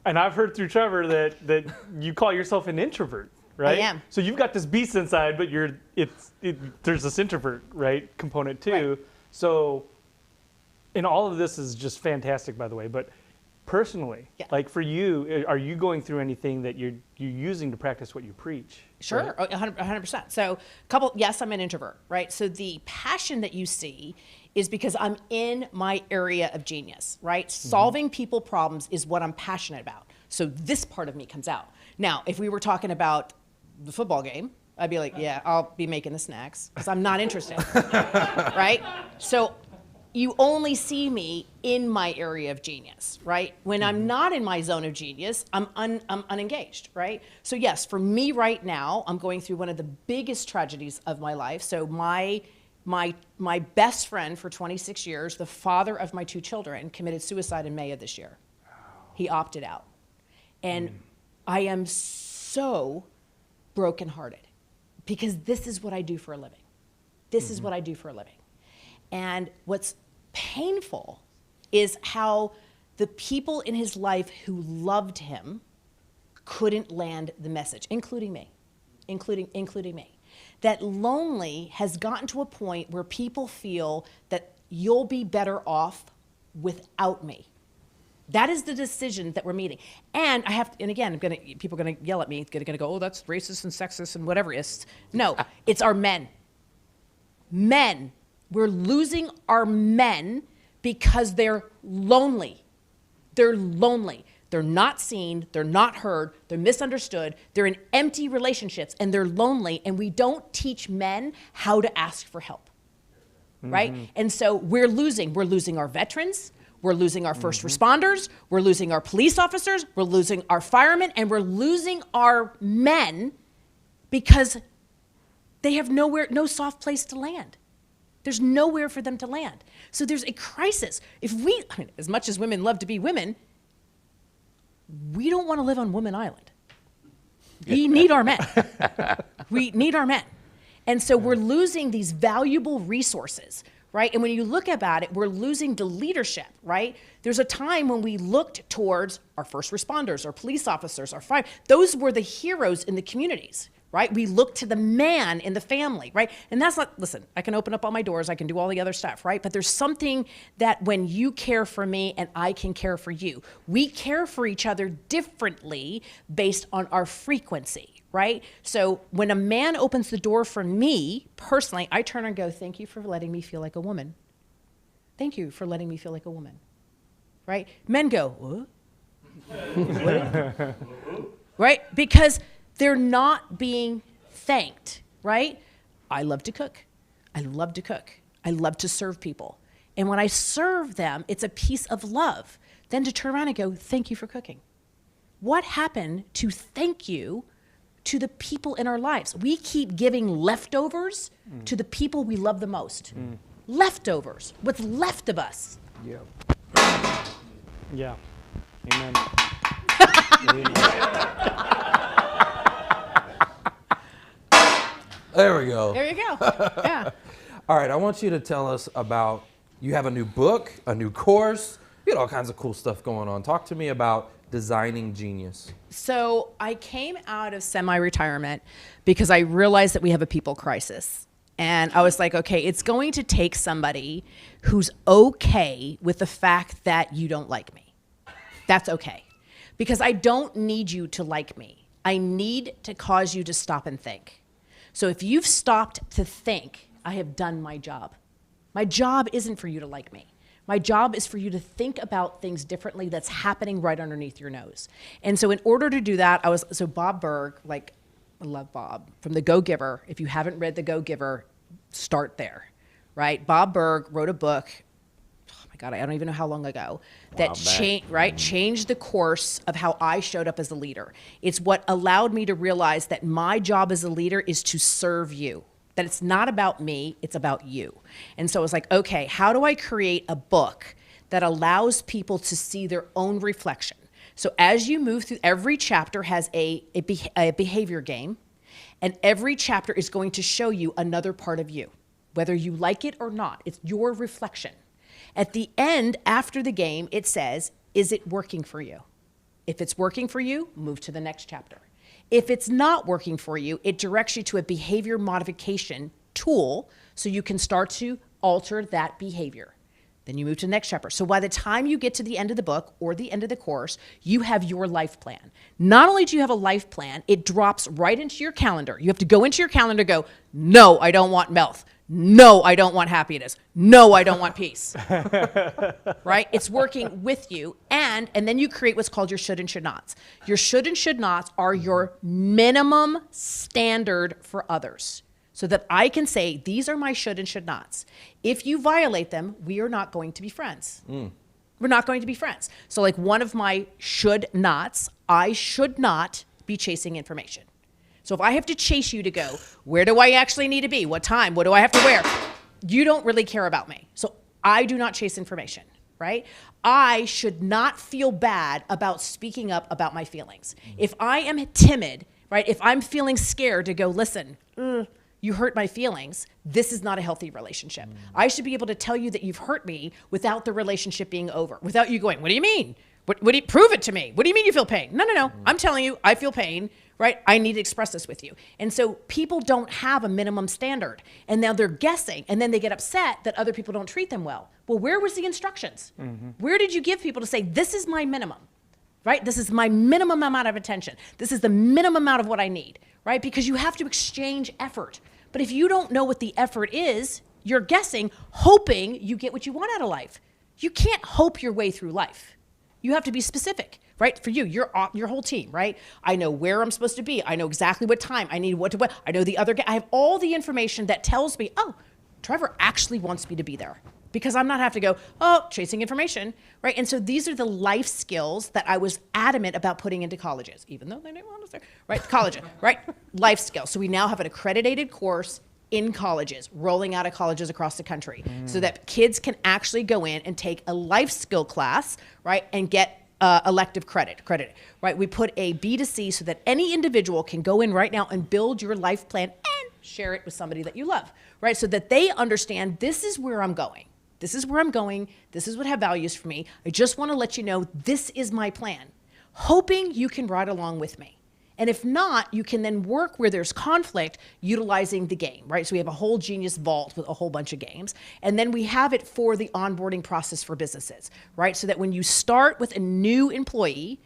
and I've heard through Trevor that you call yourself an introvert, right? I am. So you've got this beast inside, but there's this introvert, right, component too. Right. So, and all of this is just fantastic, by the way. But personally, like for you, are you going through anything that you're using to practice what you preach? Sure, right? 100%. So, yes, I'm an introvert, right? So the passion that you see is because I'm in my area of genius, right? Solving people problems is what I'm passionate about. So this part of me comes out. Now, if we were talking about the football game, I'd be like, yeah, I'll be making the snacks because I'm not interested, right? So you only see me in my area of genius, right? When I'm not in my zone of genius, I'm unengaged, right? So yes, for me right now, I'm going through one of the biggest tragedies of my life. So my best friend for 26 years, the father of my 2 children, committed suicide in May of this year. He opted out. And I am so brokenhearted because this is what I do for a living. This is what I do for a living. And what's painful is how the people in his life who loved him couldn't land the message, including me, including me. That lonely has gotten to a point where people feel that you'll be better off without me. That is the decision that we're meeting. And I have to, and again, people are gonna yell at me, they're gonna go, oh, that's racist and sexist and whatever it is. No, it's our men. Men. We're losing our men because they're lonely. They're lonely. They're not seen, they're not heard, they're misunderstood, they're in empty relationships, and they're lonely, and we don't teach men how to ask for help, right? And so we're losing our veterans, we're losing our first responders, we're losing our police officers, we're losing our firemen, and we're losing our men because they have no soft place to land. There's nowhere for them to land. So there's a crisis. As much as women love to be women, we don't want to live on Woman Island. We need our men. We need our men. And so we're losing these valuable resources, right? And when you look about it, we're losing the leadership, right? There's a time when we looked towards our first responders, our police officers, our fire. Those were the heroes in the communities, right? We look to the man in the family, right? And that's not, listen, I can open up all my doors, I can do all the other stuff, right? But there's something that when you care for me and I can care for you, we care for each other differently based on our frequency, right? So when a man opens the door for me, personally, I turn and go, thank you for letting me feel like a woman. Thank you for letting me feel like a woman, right? Men go, what? Right? Because they're not being thanked, right? I love to cook. I love to cook. I love to serve people. And when I serve them, it's a piece of love. Then to turn around and go, thank you for cooking. What happened to thank you to the people in our lives? We keep giving leftovers to the people we love the most. Leftovers, what's left of us. Yeah. Amen. There we go. There you go. Yeah. All right, I want you to tell us about, you have a new book, a new course, you got all kinds of cool stuff going on. Talk to me about designing genius. So I came out of semi-retirement because I realized that we have a people crisis. And I was like, okay, it's going to take somebody who's okay with the fact that you don't like me. That's okay. Because I don't need you to like me. I need to cause you to stop and think. So if you've stopped to think, I have done my job. My job isn't for you to like me. My job is for you to think about things differently that's happening right underneath your nose. And so in order to do that, so Bob Burg, like, I love Bob, from The Go-Giver. If you haven't read The Go-Giver, start there, right? Bob Burg wrote a book, oh my God, I don't even know how long ago, that changed the course of how I showed up as a leader. It's what allowed me to realize that my job as a leader is to serve you, that it's not about me, it's about you. And so it was like, okay, how do I create a book that allows people to see their own reflection? So as you move through, every chapter has a behavior game, and every chapter is going to show you another part of you, whether you like it or not. It's your reflection. At the end, after the game, it says, is it working for you? If it's working for you, move to the next chapter. If it's not working for you, it directs you to a behavior modification tool so you can start to alter that behavior. Then you move to the next chapter. So by the time you get to the end of the book or the end of the course, you have your life plan. Not only do you have a life plan, it drops right into your calendar. You have to go into your calendar and go, no, I don't want wealth. No, I don't want happiness. No, I don't want peace. Right? It's working with you. And then you create what's called your should and should nots. Your should and should nots are your minimum standard for others, so that I can say, these are my should and should nots. If you violate them, we are not going to be friends. We're not going to be friends. So like one of my should nots, I should not be chasing information. So if I have to chase you to go, where do I actually need to be? What time? What do I have to wear? You don't really care about me. So I do not chase information, right? I should not feel bad about speaking up about my feelings. If I am timid, right? If I'm feeling scared to go, listen, you hurt my feelings, this is not a healthy relationship. I should be able to tell you that you've hurt me without the relationship being over, without you going, what do you mean? What do you, prove it to me. What do you mean you feel pain? No. I'm telling you, I feel pain, right? I need to express this with you. And so people don't have a minimum standard, and now they're guessing, and then they get upset that other people don't treat them well. Well, where was the instructions? Where did you give people to say, this is my minimum, right? This is my minimum amount of attention. This is the minimum amount of what I need, right? Because you have to exchange effort. But if you don't know what the effort is, you're guessing, hoping you get what you want out of life. You can't hope your way through life. You have to be specific, right? For you, your whole team, right? I know where I'm supposed to be. I know exactly what time. I need what to wear. I know the other guy. I have all the information that tells me, oh, Trevor actually wants me to be there. Because I'm not having to go, oh, chasing information, right? And so these are the life skills that I was adamant about putting into colleges, even though they didn't want us there, right? College, right? Life skills. So we now have an accredited course in colleges, rolling out of colleges across the country, so that kids can actually go in and take a life skill class, right? And get elective credit, right? We put a B2C so that any individual can go in right now and build your life plan and share it with somebody that you love, right? So that they understand, this is where I'm going. This is where I'm going. This is what have values for me. I just want to let you know this is my plan, hoping you can ride along with me. And if not, you can then work where there's conflict utilizing the game, right? So we have a whole Genius Vault with a whole bunch of games. And then we have it for the onboarding process for businesses, right? So that when you start with a new employee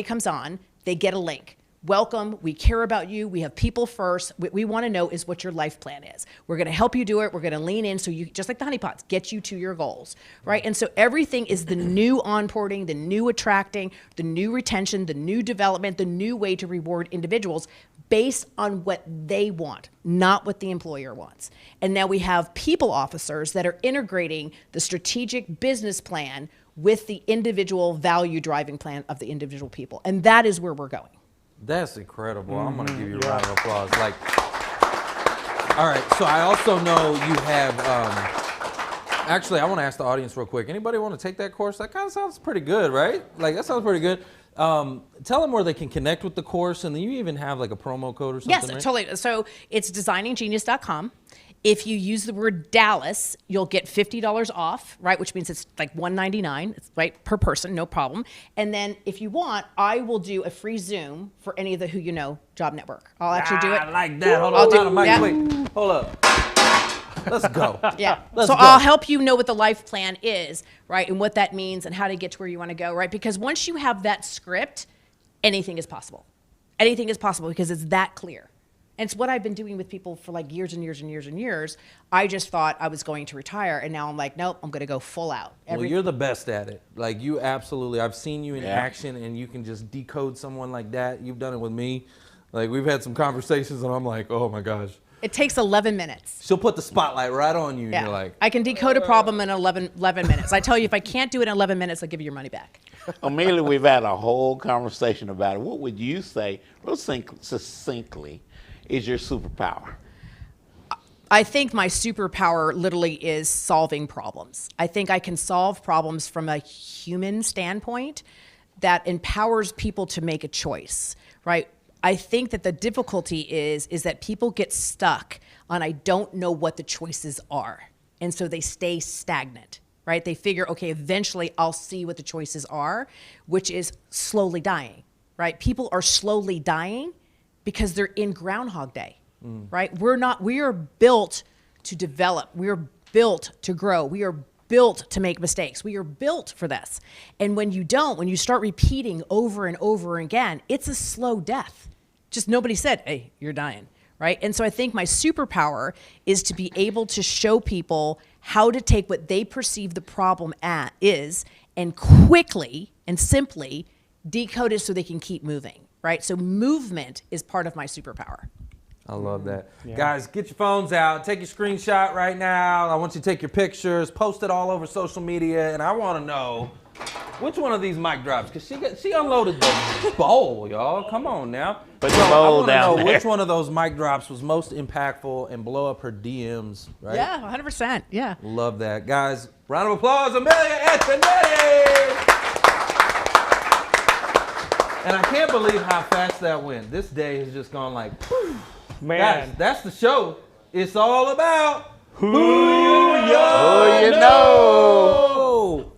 comes on, they get a link. Welcome, we care about you, we have people first. What we want to know is what your life plan is. We're going to help you do it. We're going to lean in so you, just like the honeypots, get you to your goals, right? And so everything is the new onboarding, the new attracting, the new retention, the new development, the new way to reward individuals based on what they want, not what the employer wants. And now we have people officers that are integrating the strategic business plan with the individual value driving plan of the individual people. And that is where we're going. That's incredible. I'm going to give you a round of applause. Like, all right, so I also know you have, actually, I want to ask the audience real quick. Anybody want to take that course? That kind of sounds pretty good, right? Like, that sounds pretty good. Tell them where they can connect with the course, and then you even have like a promo code or something, Yes, right? totally. So it's designinggenius.com. If you use the word Dallas, you'll get $50 off, right? Which means it's like $199, right, per person, no problem. And then if you want, I will do a free Zoom for any of the Who You Know Job Network. I'll actually do it. I like that. Hold on, Mike, wait, hold up. Let's go. Yeah. Let's so go. I'll help you know what the life plan is, right, and what that means and how to get to where you want to go, right? Because once you have that script, anything is possible. Anything is possible because it's that clear. And it's what I've been doing with people for like years and years and years and years. I just thought I was going to retire, and now I'm like, nope, I'm going to go full out. Well, you're the best at it. Like, you absolutely, I've seen you in action, and you can just decode someone like that. You've done it with me. Like, we've had some conversations, and I'm like, oh my gosh. It takes 11 minutes. She'll put the spotlight right on you, and you're like, I can decode a problem in 11 minutes. I tell you, if I can't do it in 11 minutes, I'll give you your money back. Amelia, we've had a whole conversation about it. What would you say, real succinctly, is your superpower? I think my superpower literally is solving problems. I think I can solve problems from a human standpoint that empowers people to make a choice, right? I think that the difficulty is that people get stuck on I don't know what the choices are. And so they stay stagnant, right? They figure, okay, eventually I'll see what the choices are, which is slowly dying, right? People are slowly dying because they're in Groundhog Day, right? We are built to develop. We are built to grow. We are built to make mistakes. We are built for this. And when you start repeating over and over again, it's a slow death. Just nobody said, hey, you're dying, right? And so I think my superpower is to be able to show people how to take what they perceive the problem is and quickly and simply decode it so they can keep moving, right? So movement is part of my superpower. I love that. Guys, get your phones out. Take your screenshot right now. I want you to take your pictures, post it all over social media, and I want to know which one of these mic drops, because she unloaded the bowl, y'all. Come on now. Put the bowl down I want to know there. which one of those mic drops was most impactful and blow up her DMs, right? Yeah, 100%. Yeah. Love that. Guys, round of applause, Amilya Antonetti! And I can't believe how fast that went. This day has just gone like, poof. Man. Guys, that's the show. It's all about Who you know.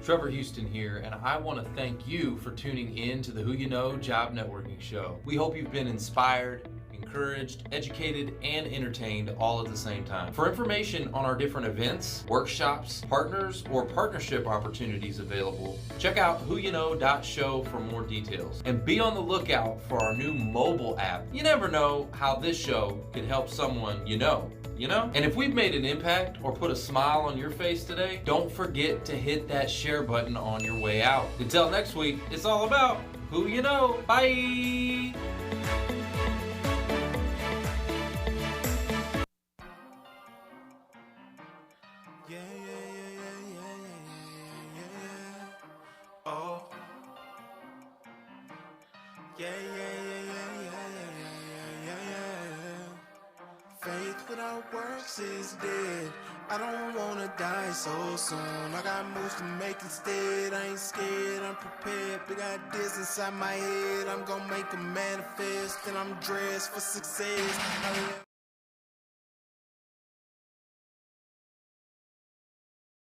Trevor Houston here, and I want to thank you for tuning in to the Who You Know Job Networking Show. We hope you've been inspired, encouraged, educated, and entertained all at the same time. For information on our different events, workshops, partners, or partnership opportunities available, check out whoyouknow.show for more details. And be on the lookout for our new mobile app. You never know how this show could help someone you know. And if we've made an impact or put a smile on your face today, don't forget to hit that share button on your way out. Until next week, it's all about who you know. Bye. Faith without works is dead. I don't wanna die so soon. I got moves to make instead. I ain't scared, I'm prepared. Big ideas inside my head. I'm gonna make them manifest, and I'm dressed for success.